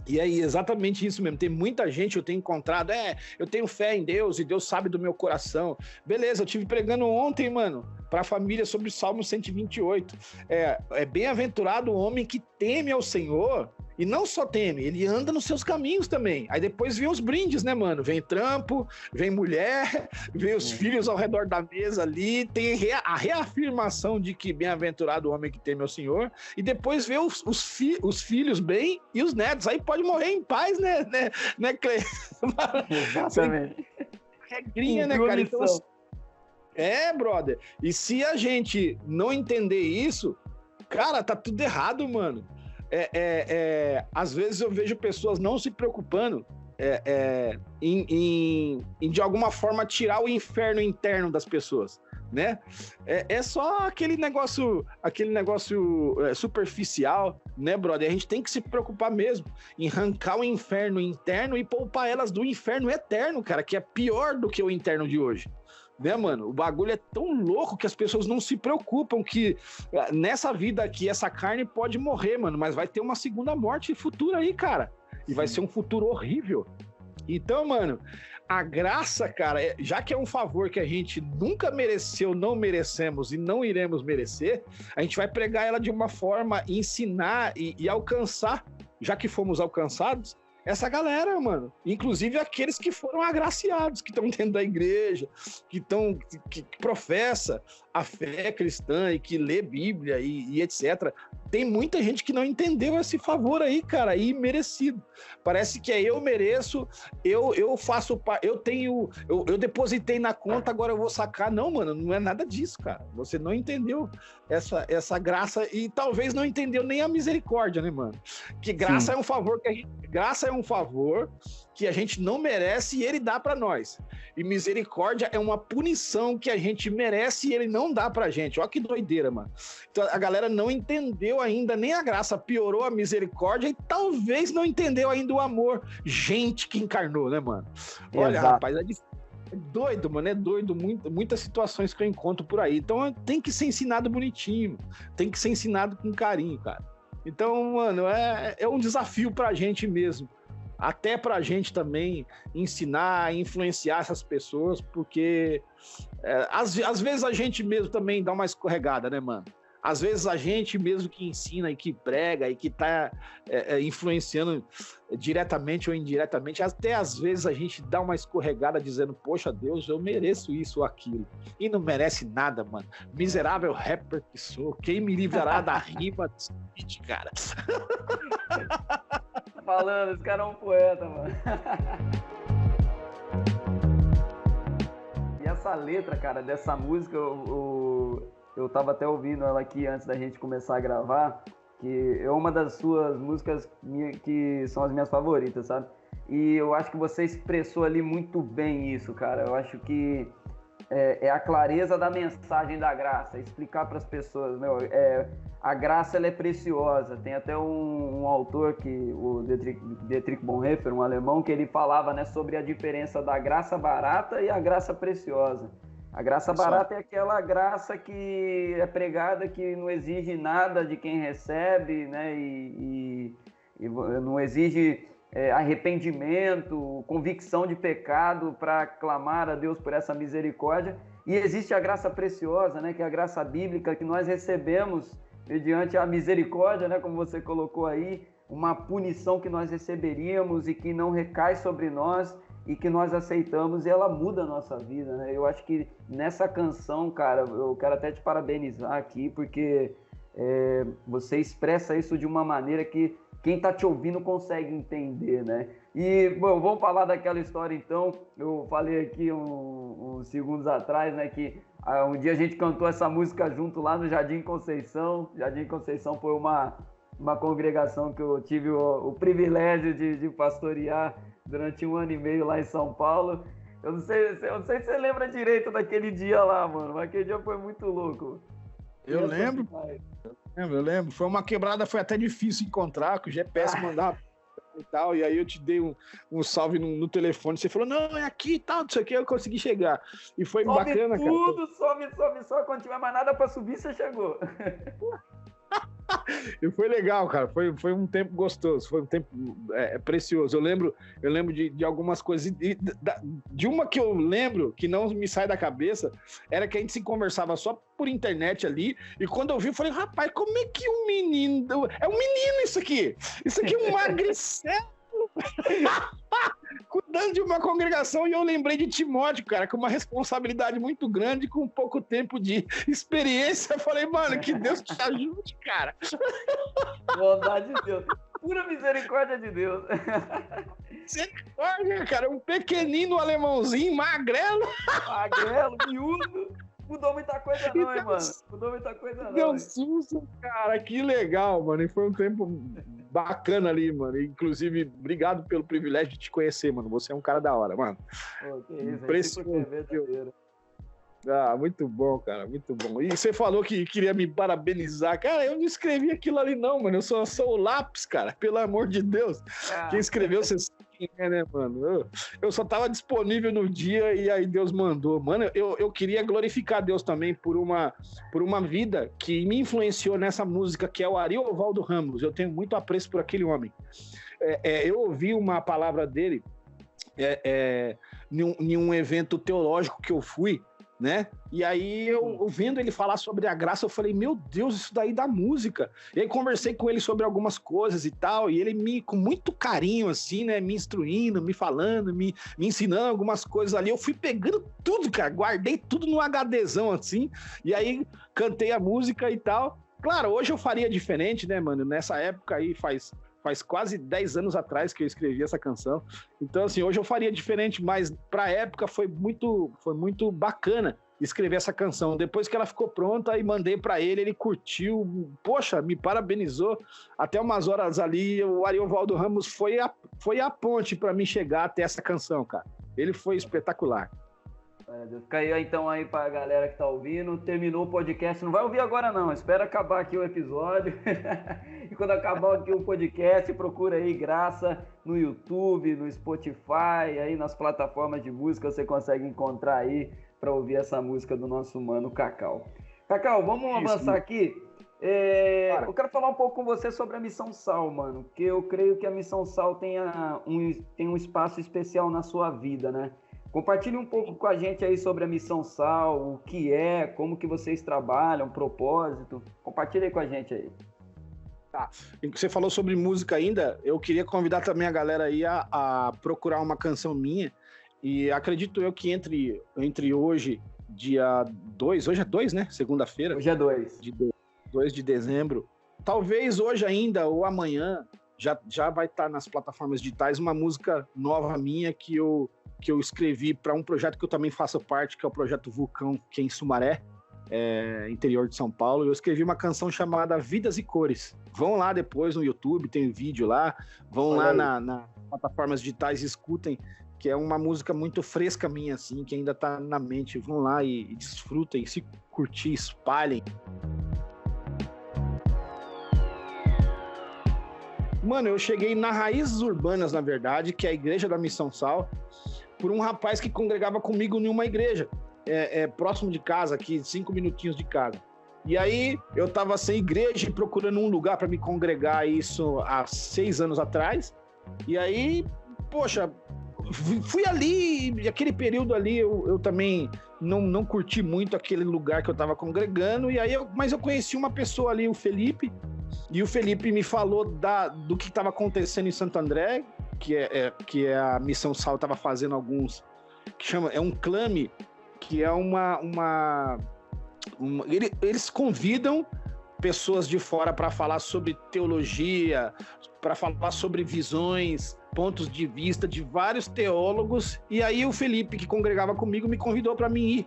E é exatamente isso mesmo. Tem muita gente, eu tenho encontrado, eu tenho fé em Deus e Deus sabe do meu coração. Beleza, eu tive pregando ontem, mano, para a família sobre o Salmo 128. É bem-aventurado o homem que teme ao Senhor. E não só teme, ele anda nos seus caminhos também. Aí depois vem os brindes, né, mano? Vem trampo, vem mulher, vem os filhos ao redor da mesa ali. Tem a reafirmação de que bem-aventurado o homem que teme ao Senhor. E depois vê os filhos bem e os netos. Aí pode morrer em paz, né Clê? Exatamente. Regrinha, né, cara? Então, brother. E se a gente não entender isso, cara, tá tudo errado, mano. Às vezes eu vejo pessoas não se preocupando em de alguma forma tirar o inferno interno das pessoas, né? É só aquele negócio superficial, né, brother? A gente tem que se preocupar mesmo em arrancar o inferno interno e poupar elas do inferno eterno, cara, que é pior do que o interno de hoje. Né, mano? O bagulho é tão louco que as pessoas não se preocupam que nessa vida aqui, essa carne pode morrer, mano, mas vai ter uma segunda morte futura aí, cara. E vai ser um futuro horrível. Então, mano, a graça, cara, já que é um favor que a gente nunca mereceu, não merecemos e não iremos merecer, a gente vai pregar ela de uma forma, ensinar e alcançar, já que fomos alcançados, essa galera, mano, inclusive aqueles que foram agraciados, que estão dentro da igreja, que professa a fé cristã e que lê Bíblia e etc. Tem muita gente que não entendeu esse favor aí, cara, e merecido. Parece que eu mereço, eu faço, eu depositei na conta, agora eu vou sacar. Não, mano, não é nada disso, cara. Você não entendeu essa graça e talvez não entendeu nem a misericórdia, né, mano? Que graça é um favor que a gente não merece e ele dá pra nós. E misericórdia é uma punição que a gente merece e ele não dá pra gente. Olha que doideira, mano. Então a galera não entendeu ainda nem a graça, piorou a misericórdia e talvez não entendeu ainda o amor. Gente que encarnou, né, mano? Olha, Exato. rapaz, doido, mano, é doido. Muitas situações que eu encontro por aí. Então tem que ser ensinado bonitinho, tem que ser ensinado com carinho, cara. Então, mano, é um desafio pra gente mesmo. Até pra gente também ensinar, influenciar essas pessoas, porque às vezes a gente mesmo também dá uma escorregada, né, mano? Às vezes a gente mesmo que ensina e que prega e que tá influenciando diretamente ou indiretamente, até às vezes a gente dá uma escorregada dizendo, poxa Deus, eu mereço isso ou aquilo. E não merece nada, mano. Miserável rapper que sou, quem me livrará da rima desse beat, cara? Falando, esse cara é um poeta, mano. E essa letra, cara, dessa música, eu tava até ouvindo ela aqui antes da gente começar a gravar, que é uma das suas músicas que são as minhas favoritas, sabe? E eu acho que você expressou ali muito bem isso, cara. Eu acho que é a clareza da mensagem da graça, explicar para as pessoas, meu, a graça ela é preciosa. Tem até um autor, o Dietrich Bonhoeffer, um alemão, que ele falava, né, sobre a diferença da graça barata e a graça preciosa. A graça barata é aquela graça que é pregada, que não exige nada de quem recebe, né, e não exige arrependimento, convicção de pecado para clamar a Deus por essa misericórdia. E existe a graça preciosa, né, que é a graça bíblica que nós recebemos mediante a misericórdia, né, como você colocou aí, uma punição que nós receberíamos e que não recai sobre nós e que nós aceitamos, e ela muda a nossa vida, né? Eu acho que nessa canção, cara, eu quero até te parabenizar aqui, porque você expressa isso de uma maneira que quem tá te ouvindo consegue entender, né? E, bom, vamos falar daquela história então. Eu falei aqui uns segundos atrás, né, que um dia a gente cantou essa música junto lá no Jardim Conceição. Jardim Conceição foi uma congregação que eu tive o privilégio de pastorear durante 1 ano e meio lá em São Paulo. Eu não sei se você lembra direito daquele dia lá, mano, mas aquele dia foi muito louco. Eu lembro. Eu lembro. Foi uma quebrada, foi até difícil encontrar, que o GPS mandava e tal, e aí eu te dei um salve no telefone, você falou, não, é aqui e tal, não sei o que, eu consegui chegar. E foi sobe bacana, tudo, cara. sobe só, quando tiver mais nada pra subir, você chegou. E foi legal, cara, foi um tempo gostoso, foi um tempo precioso. Eu lembro de algumas coisas, de uma que eu lembro, que não me sai da cabeça, era que a gente se conversava só por internet ali, e quando eu vi, eu falei, rapaz, como é que um menino... É um menino isso aqui é um magricelo, cuidando de uma congregação, e eu lembrei de Timóteo, cara, com uma responsabilidade muito grande, com pouco tempo de experiência. Eu falei, mano, que Deus te ajude, cara. Bondade de Deus. Pura misericórdia de Deus. Misericórdia, cara, um pequenino alemãozinho, magrelo. Magrelo, miúdo. Mudou muita coisa não, hein, mano? Mudou muita coisa não. Deu susto, cara, que legal, mano. E foi um tempo bacana ali, mano. Inclusive, obrigado pelo privilégio de te conhecer, mano. Você é um cara da hora, mano. Pô, que isso, impressionante. Ah, muito bom, cara, muito bom. E você falou que queria me parabenizar. Cara, eu não escrevi aquilo ali não, mano. Eu só sou o lápis, cara, pelo amor de Deus. Quem escreveu, você sabe quem é, né, mano? Eu só tava disponível no dia e aí Deus mandou. Mano, eu queria glorificar Deus também por uma vida que me influenciou nessa música, que é o Ariovaldo Ramos. Eu tenho muito apreço por aquele homem. Eu ouvi uma palavra dele em um evento teológico que eu fui, né? E aí eu vendo ele falar sobre a graça, eu falei, meu Deus, isso daí da música. E aí conversei com ele sobre algumas coisas e tal, e ele com muito carinho, assim, né, me instruindo, me falando, me ensinando algumas coisas ali. Eu fui pegando tudo, cara, guardei tudo no HDzão, assim, e aí cantei a música e tal. Claro, hoje eu faria diferente, né, mano? Nessa época aí faz quase 10 anos atrás que eu escrevi essa canção. Então, assim, hoje eu faria diferente, mas pra época foi muito bacana escrever essa canção. Depois que ela ficou pronta e mandei pra ele, ele curtiu, poxa, me parabenizou. Até umas horas ali, o Ariovaldo Ramos foi a ponte pra mim chegar até essa canção, cara. Ele foi espetacular. Fica aí então aí pra galera que tá ouvindo. Terminou o podcast, não vai ouvir agora não, espera acabar aqui o episódio. E quando acabar aqui o podcast, procura aí Graça no YouTube, no Spotify, aí nas plataformas de música você consegue encontrar aí para ouvir essa música do nosso mano Cacau. Cacau, vamos avançar aqui. Eu quero falar um pouco com você sobre a Missão Sal, mano, porque eu creio que a Missão Sal tem um espaço especial na sua vida, né? Compartilhe um pouco com a gente aí sobre a Missão Sal, o que é, como que vocês trabalham, propósito. Compartilhe aí com a gente aí. Tá. Você falou sobre música ainda, eu queria convidar também a galera aí a procurar uma canção minha, e acredito eu que entre hoje, dia 2, hoje é 2, né? Segunda-feira. Hoje é 2. 2 de dezembro. Talvez hoje ainda ou amanhã já vai estar nas plataformas digitais uma música nova minha que eu escrevi para um projeto que eu também faço parte, que é o Projeto Vulcão, que é em Sumaré, interior de São Paulo. Eu escrevi uma canção chamada Vidas e Cores. Vão lá depois no YouTube, tem vídeo lá. Vão lá nas plataformas digitais e escutem, que é uma música muito fresca minha, assim, que ainda tá na mente. Vão lá e desfrutem, se curtir, espalhem. Mano, eu cheguei na Raízes Urbanas, na verdade, que é a igreja da Missão Sal, por um rapaz que congregava comigo em uma igreja, próximo de casa, aqui, 5 minutinhos de casa. E aí, eu tava sem igreja e procurando um lugar para me congregar, isso há 6 anos atrás. E aí, poxa, fui ali, e aquele período ali eu também não curti muito aquele lugar que eu tava congregando, e aí mas eu conheci uma pessoa ali, o Felipe, e o Felipe me falou do que estava acontecendo em Santo André, que a Missão Sal estava fazendo alguns, é um clame, que é eles convidam pessoas de fora para falar sobre teologia, para falar sobre visões, pontos de vista de vários teólogos, e aí o Felipe, que congregava comigo, me convidou para mim ir.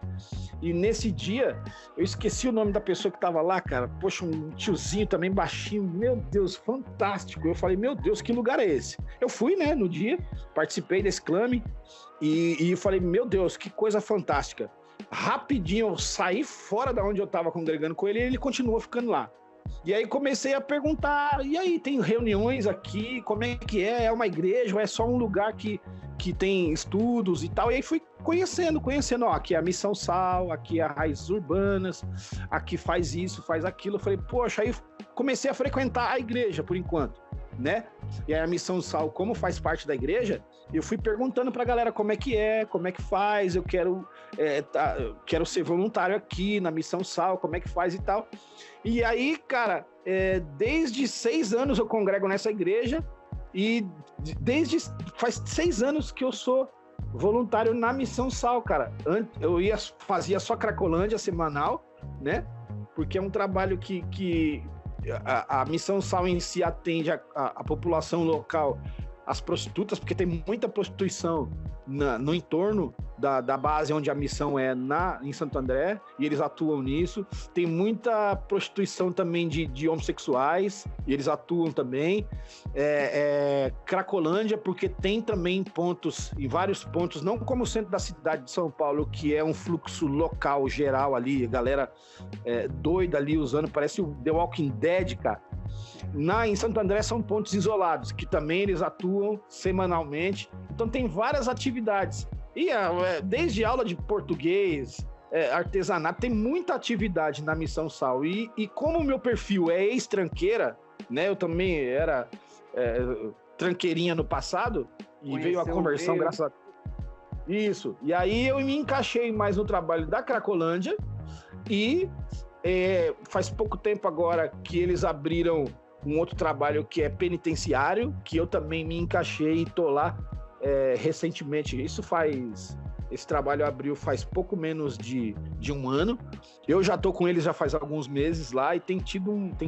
E nesse dia, eu esqueci o nome da pessoa que estava lá, cara, poxa, um tiozinho também baixinho, meu Deus, fantástico. Eu falei, meu Deus, que lugar é esse? Eu fui, né, no dia, participei desse clame, e falei, meu Deus, que coisa fantástica. Rapidinho eu saí fora da onde eu estava congregando com ele, e ele continuou ficando lá. E aí comecei a perguntar, e aí, tem reuniões aqui, como é que é? É uma igreja ou é só um lugar que tem estudos e tal? E aí fui conhecendo, ó, aqui é a Missão Sal, aqui é a Raízes Urbanas, aqui faz isso, faz aquilo. Eu falei, poxa, aí comecei a frequentar a igreja por enquanto, né? E aí a Missão Sal, como faz parte da igreja, eu fui perguntando pra galera como é que faz, eu quero ser voluntário aqui na Missão Sal, como é que faz e tal. E aí, cara, desde 6 anos eu congrego nessa igreja e faz 6 anos que eu sou voluntário na Missão Sal, cara. Eu fazia só Cracolândia semanal, né? Porque é um trabalho que a Missão Sal em si atende a população local, as prostitutas, porque tem muita prostituição no entorno da base onde a missão em Santo André, e eles atuam nisso. Tem muita prostituição também de homossexuais, e eles atuam também. Cracolândia, porque tem também pontos, em vários pontos, não como o centro da cidade de São Paulo, que é um fluxo local geral ali, a galera doida ali usando, parece o The Walking Dead, cara. Em Santo André são pontos isolados, que também eles atuam semanalmente. Então tem várias atividades. E desde aula de português, artesanato, tem muita atividade na Missão Sal. E como o meu perfil é ex-tranqueira, né? Eu também era tranqueirinha no passado, e veio a conversão, graças a Deus. Isso. E aí eu me encaixei mais no trabalho da Cracolândia, e faz pouco tempo agora que eles abriram um outro trabalho que é penitenciário, que eu também me encaixei e tô lá recentemente. Esse trabalho abriu faz pouco menos de 1 ano. Eu já tô com eles já faz alguns meses lá, e tem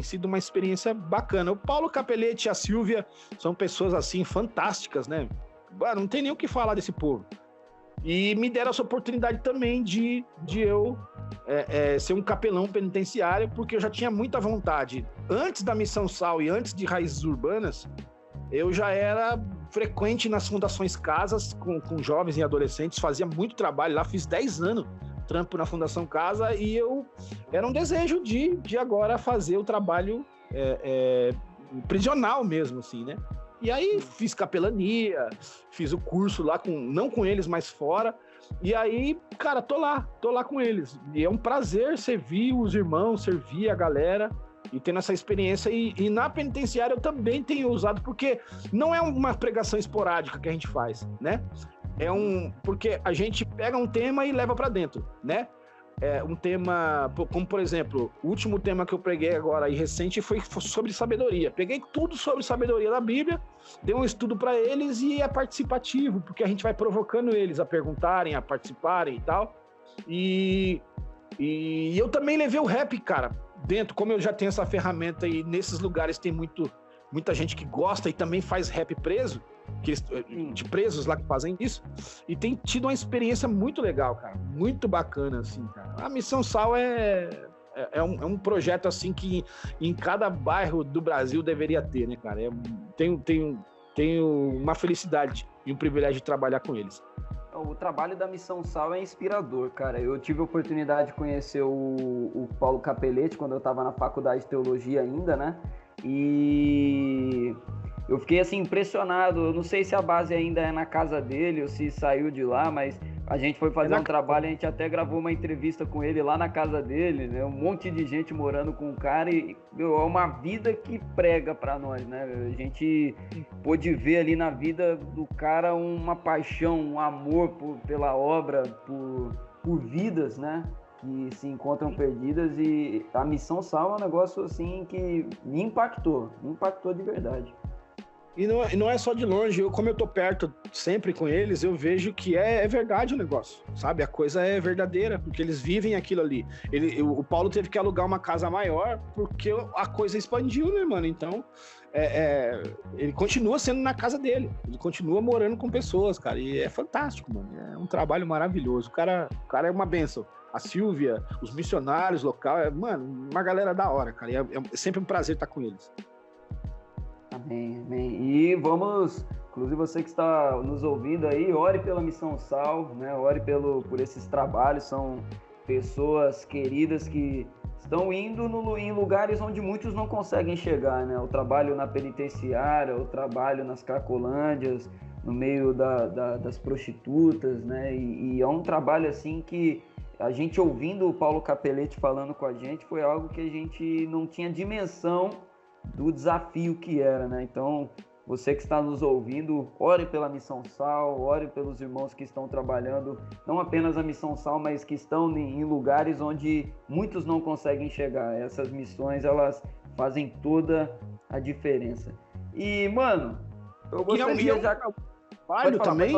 sido uma experiência bacana. O Paulo Capelletti e a Silvia são pessoas assim fantásticas, né? Não tem nem o que falar desse povo. E me deram essa oportunidade também de eu ser um capelão penitenciário, porque eu já tinha muita vontade. Antes da Missão Sal e antes de Raízes Urbanas, eu já era frequente nas Fundações Casas com jovens e adolescentes, fazia muito trabalho lá, fiz 10 anos trampo na Fundação Casa e era um desejo de agora fazer o trabalho prisional mesmo, assim, né? E aí fiz capelania, fiz o curso lá, não com eles, mas fora. E aí, cara, tô lá com eles. E é um prazer servir os irmãos, servir a galera e tendo essa experiência. E na penitenciária eu também tenho usado, porque não é uma pregação esporádica que a gente faz, né? Porque a gente pega um tema e leva para dentro, né? Um tema, como por exemplo, o último tema que eu preguei agora e recente foi sobre sabedoria. Peguei tudo sobre sabedoria da Bíblia, dei um estudo para eles e é participativo, porque a gente vai provocando eles a perguntarem, a participarem e tal. E eu também levei o rap, cara, dentro, como eu já tenho essa ferramenta e nesses lugares tem muita gente que gosta e também faz rap preso, de presos lá que fazem isso, e tem tido uma experiência muito legal, cara, muito bacana, assim, cara. A Missão Sal é projeto, assim, que em cada bairro do Brasil deveria ter, né, cara? Tenho uma felicidade e um privilégio de trabalhar com eles. O trabalho da Missão Sal é inspirador, cara. Eu tive a oportunidade de conhecer o Paulo Capelletti quando eu estava na faculdade de teologia ainda, né? E eu fiquei assim impressionado. Eu não sei se a base ainda é na casa dele ou se saiu de lá, mas a gente foi fazer um trabalho, a gente até gravou uma entrevista com ele lá na casa dele, né? Um monte de gente morando com o cara e é uma vida que prega pra nós, né? A gente pôde ver ali na vida do cara uma paixão, um amor pela obra, por vidas, né? Que se encontram perdidas, e a Missão Sal é um negócio assim que me impactou de verdade. E não é só de longe, como eu tô perto sempre com eles, eu vejo que é verdade o negócio, sabe? A coisa é verdadeira, porque eles vivem aquilo ali. O Paulo teve que alugar uma casa maior porque a coisa expandiu, né, mano? Então, ele continua sendo na casa dele, ele continua morando com pessoas, cara, e é fantástico, mano. É um trabalho maravilhoso. O cara é uma bênção. A Silvia, os missionários local, mano, uma galera da hora, cara. É sempre um prazer estar com eles. Amém, amém. E vamos, inclusive você que está nos ouvindo aí, ore pela Missão Sal, né? Ore por esses trabalhos, são pessoas queridas que estão indo em lugares onde muitos não conseguem chegar, né? O trabalho na penitenciária, o trabalho nas cracolândias, no meio das prostitutas, né? E é um trabalho assim que a gente ouvindo o Paulo Capelletti falando com a gente, foi algo que a gente não tinha dimensão do desafio que era, né? Então, você que está nos ouvindo, ore pela Missão Sal, ore pelos irmãos que estão trabalhando, não apenas a Missão Sal, mas que estão em lugares onde muitos não conseguem chegar. Essas missões, elas fazem toda a diferença. E, mano, eu gostaria já... Trabalho também,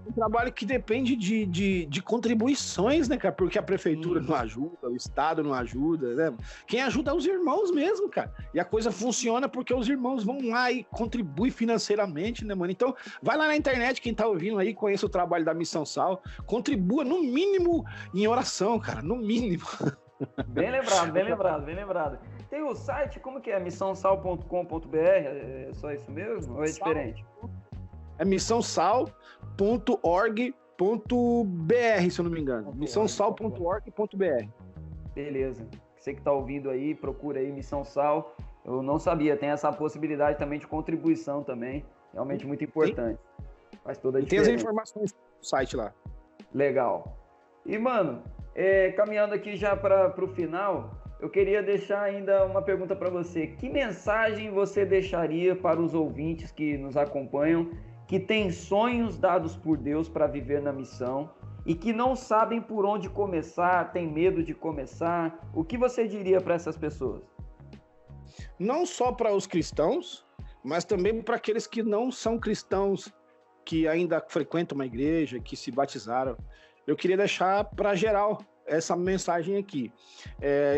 um trabalho que depende de contribuições, né, cara? Porque a prefeitura não ajuda, o Estado não ajuda, né? Quem ajuda é os irmãos mesmo, cara. E a coisa funciona porque os irmãos vão lá e contribuem financeiramente, né, mano? Então, vai lá na internet, quem tá ouvindo aí, conheça o trabalho da Missão Sal, contribua, no mínimo, em oração, cara, no mínimo. Bem lembrado, bem lembrado, bem lembrado. Tem o site, como que é? missãosal.com.br? É só isso mesmo? Ou é diferente? É missãosal.org.br, se eu não me engano. missãosal.org.br. Beleza. Você que está ouvindo aí, procura aí Missão Sal. Eu não sabia, tem essa possibilidade também de contribuição também. Realmente muito importante. Sim. Faz toda a diferença. Tem as informações no site lá. Legal. E, mano, caminhando aqui já para o final, eu queria deixar ainda uma pergunta para você. Que mensagem você deixaria para os ouvintes que nos acompanham, que têm sonhos dados por Deus para viver na missão e que não sabem por onde começar, têm medo de começar? O que você diria para essas pessoas? Não só para os cristãos, mas também para aqueles que não são cristãos, que ainda frequentam uma igreja, que se batizaram. Eu queria deixar para geral essa mensagem aqui.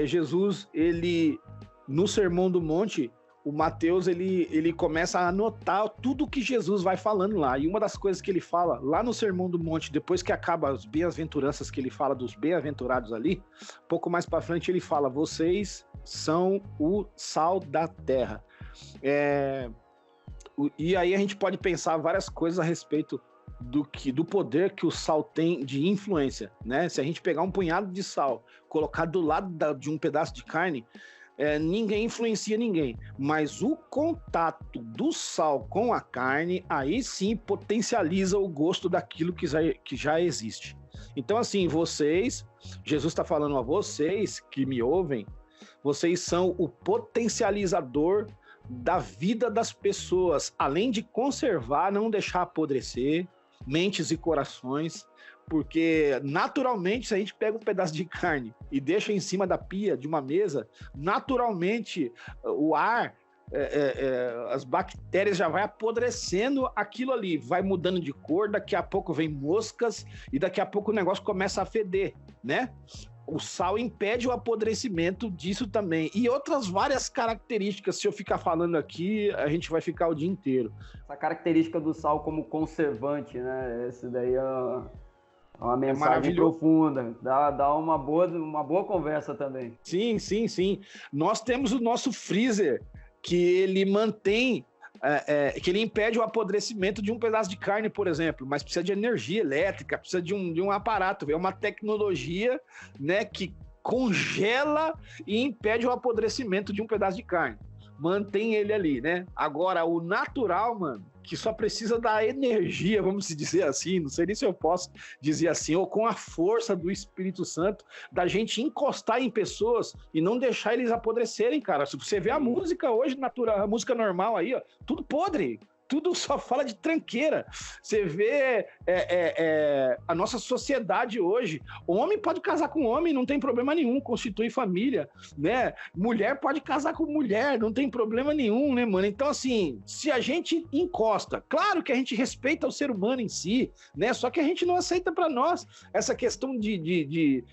Jesus, ele, no Sermão do Monte, o Mateus, ele começa a anotar tudo que Jesus vai falando lá. E uma das coisas que ele fala lá no Sermão do Monte, depois que acaba as bem-aventuranças que ele fala dos bem-aventurados ali, pouco mais para frente ele fala: vocês são o sal da terra. E aí a gente pode pensar várias coisas a respeito do poder que o sal tem de influência, né? Se a gente pegar um punhado de sal, colocar do lado de um pedaço de carne, ninguém influencia ninguém. Mas o contato do sal com a carne, aí sim potencializa o gosto daquilo que já existe. Então, assim, Jesus está falando a vocês que me ouvem, vocês são o potencializador da vida das pessoas, além de conservar, não deixar apodrecer mentes e corações, porque naturalmente, se a gente pega um pedaço de carne e deixa em cima da pia de uma mesa, naturalmente o ar, as bactérias já vai apodrecendo aquilo ali, vai mudando de cor, daqui a pouco vem moscas e daqui a pouco o negócio começa a feder, né? O sal impede o apodrecimento disso também. E outras várias características, se eu ficar falando aqui, a gente vai ficar o dia inteiro. Essa característica do sal como conservante, né? Esse daí é uma mensagem profunda. Dá uma boa conversa também. Sim. Nós temos o nosso freezer, que ele mantém... que ele impede o apodrecimento de um pedaço de carne, por exemplo, mas precisa de energia elétrica, precisa de um aparato, é uma tecnologia, né, que congela e impede o apodrecimento de um pedaço de carne, mantém ele ali, né? Agora, o natural, mano, que só precisa da energia, vamos dizer assim, não sei nem se eu posso dizer assim, ou com a força do Espírito Santo, da gente encostar em pessoas e não deixar eles apodrecerem, cara. Se você vê a música hoje, a música normal aí, ó, tudo podre, tudo só fala de tranqueira. Você vê a nossa sociedade hoje, homem pode casar com homem, não tem problema nenhum, constitui família, né? Mulher pode casar com mulher, não tem problema nenhum, né, mano? Então, assim, se a gente encosta, claro que a gente respeita o ser humano em si, né? Só que a gente não aceita para nós essa questão de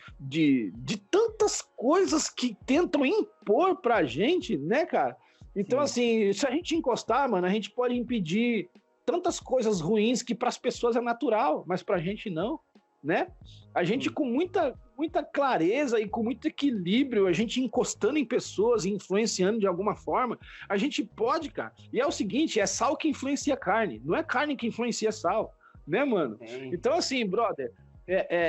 tantas coisas que tentam impor pra gente, né, cara? Então, assim, se a gente encostar, mano, a gente pode impedir tantas coisas ruins que para as pessoas é natural, mas para a gente não, né? A gente com muita clareza e com muito equilíbrio, a gente encostando em pessoas e influenciando de alguma forma, a gente pode, cara. E é o seguinte, é sal que influencia carne, não é carne que influencia sal, né, mano? Então, assim, brother,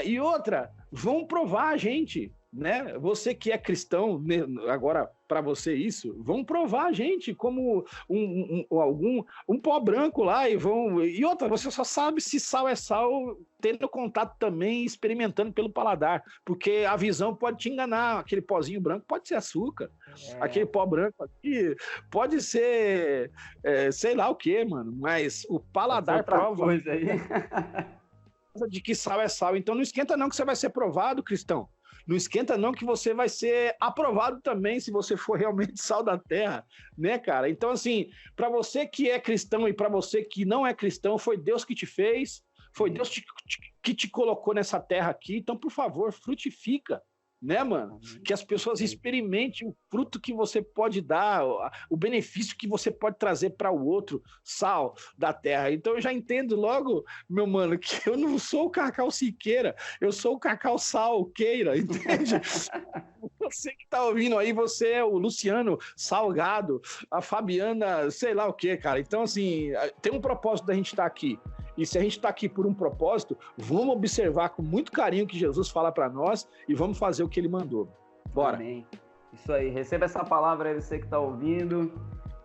e outra, vão provar a gente, né? Você que é cristão, agora para você isso, vão provar a gente como um pó branco lá e outra, você só sabe se sal é sal tendo contato também, experimentando pelo paladar, porque a visão pode te enganar, aquele pozinho branco pode ser açúcar, aquele pó branco aqui pode ser sei lá o que, mano, mas o paladar prova coisa aí. de que sal é sal, então não esquenta não que você vai ser provado, cristão. Não esquenta não que você vai ser aprovado também se você for realmente sal da terra, né, cara? Então, assim, para você que é cristão e para você que não é cristão, foi Deus que te fez, foi Deus que te colocou nessa terra aqui, então, por favor, frutifica, né, mano? Que as pessoas experimentem o fruto que você pode dar, o benefício que você pode trazer para o outro, sal da terra. Então eu já entendo logo, meu mano, que eu não sou o Cacau Siqueira, eu sou o Cacau Salqueira, entende? Você que tá ouvindo aí, você é o Luciano Salgado, a Fabiana, sei lá o que, cara. Então, assim, tem um propósito da gente estar aqui. E se a gente está aqui por um propósito, vamos observar com muito carinho o que Jesus fala para nós e vamos fazer o que ele mandou. Bora. Amém. Isso aí. Receba essa palavra aí, você que está ouvindo.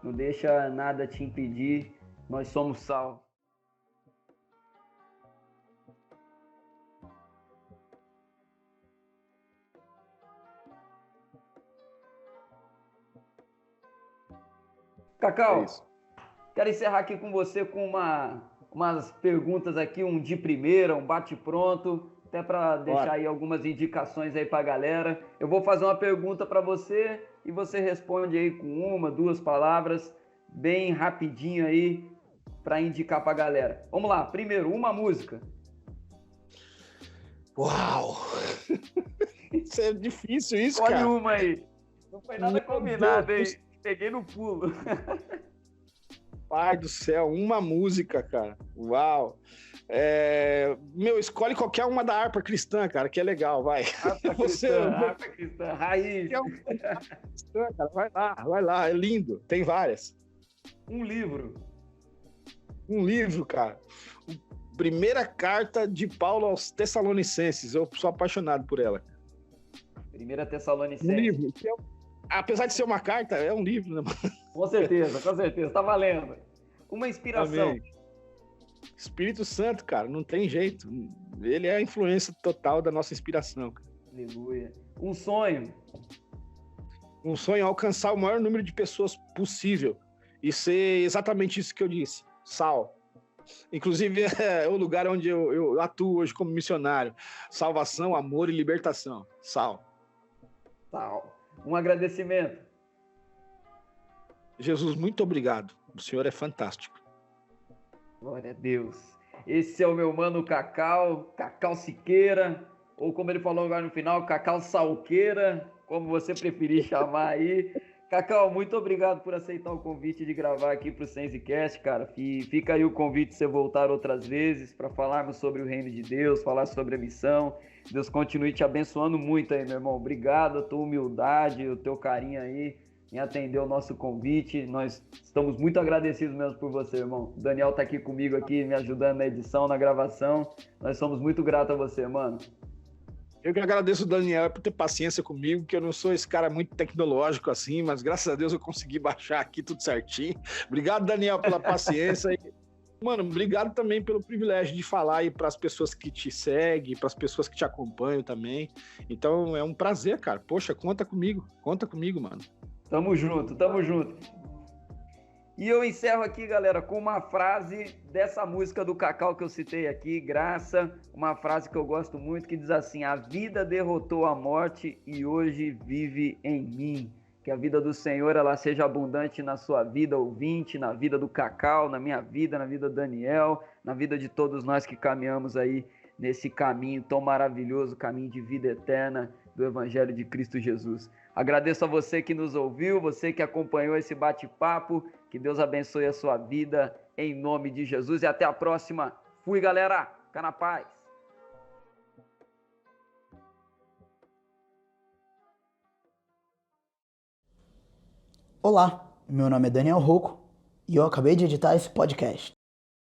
Não deixa nada te impedir. Nós somos sal. Cacau, quero encerrar aqui com você com umas perguntas aqui, um de primeira, um bate-pronto, até para deixar aí algumas indicações aí para a galera. Eu vou fazer uma pergunta para você e você responde aí com uma, duas palavras, bem rapidinho aí, para indicar para a galera. Vamos lá, primeiro, uma música. Uau! Isso é difícil isso, Escolhe cara. uma aí. Não foi nada combinado, hein? Peguei no pulo. Pai do céu, uma música, cara. Uau! Escolhe qualquer uma da harpa cristã, cara, que é legal, vai. Harpa cristã, raiz. Vai lá, é lindo, tem várias. Um livro. Um livro, cara. Primeira carta de Paulo aos Tessalonicenses. Eu sou apaixonado por ela. Primeira Um Tessalonicenses. livro. Apesar de ser uma carta, é um livro, né? Com certeza, tá valendo. Uma inspiração. Amém. Espírito Santo, cara, não tem jeito. Ele é a influência total da nossa inspiração. Aleluia. Um sonho. Um sonho é alcançar o maior número de pessoas possível e ser exatamente isso que eu disse, sal. Inclusive, é o lugar onde eu atuo hoje como missionário. Salvação, amor e libertação. Sal. Tal. Um agradecimento. Jesus, muito obrigado. O Senhor é fantástico. Glória a Deus. Esse é o meu mano Cacau Siqueira, ou como ele falou agora no final, Cacau Salqueira, como você preferir chamar aí. Cacau, muito obrigado por aceitar o convite de gravar aqui para o SenseCast, cara. Fica aí o convite de você voltar outras vezes para falarmos sobre o reino de Deus, falar sobre a missão. Deus continue te abençoando muito aí, meu irmão. Obrigado a tua humildade, o teu carinho aí em atender o nosso convite. Nós estamos muito agradecidos mesmo por você, irmão. O Daniel tá aqui comigo, aqui, me ajudando na edição, na gravação. Nós somos muito gratos a você, mano. Eu que agradeço o Daniel por ter paciência comigo, que eu não sou esse cara muito tecnológico assim, mas graças a Deus eu consegui baixar aqui tudo certinho. Obrigado, Daniel, pela paciência. Mano, obrigado também pelo privilégio de falar aí para as pessoas que te seguem, para as pessoas que te acompanham também. Então é um prazer, cara. Poxa, conta comigo, mano. Tamo junto, tamo junto. E eu encerro aqui, galera, com uma frase dessa música do Cacau que eu citei aqui, Graça, uma frase que eu gosto muito, que diz assim: a vida derrotou a morte e hoje vive em mim. Que a vida do Senhor, ela seja abundante na sua vida, ouvinte, na vida do Cacau, na minha vida, na vida do Daniel, na vida de todos nós que caminhamos aí nesse caminho tão maravilhoso, caminho de vida eterna do Evangelho de Cristo Jesus. Agradeço a você que nos ouviu, você que acompanhou esse bate-papo, que Deus abençoe a sua vida, em nome de Jesus, e até a próxima. Fui, galera, fica na paz. Olá, meu nome é Daniel Rocco e eu acabei de editar esse podcast.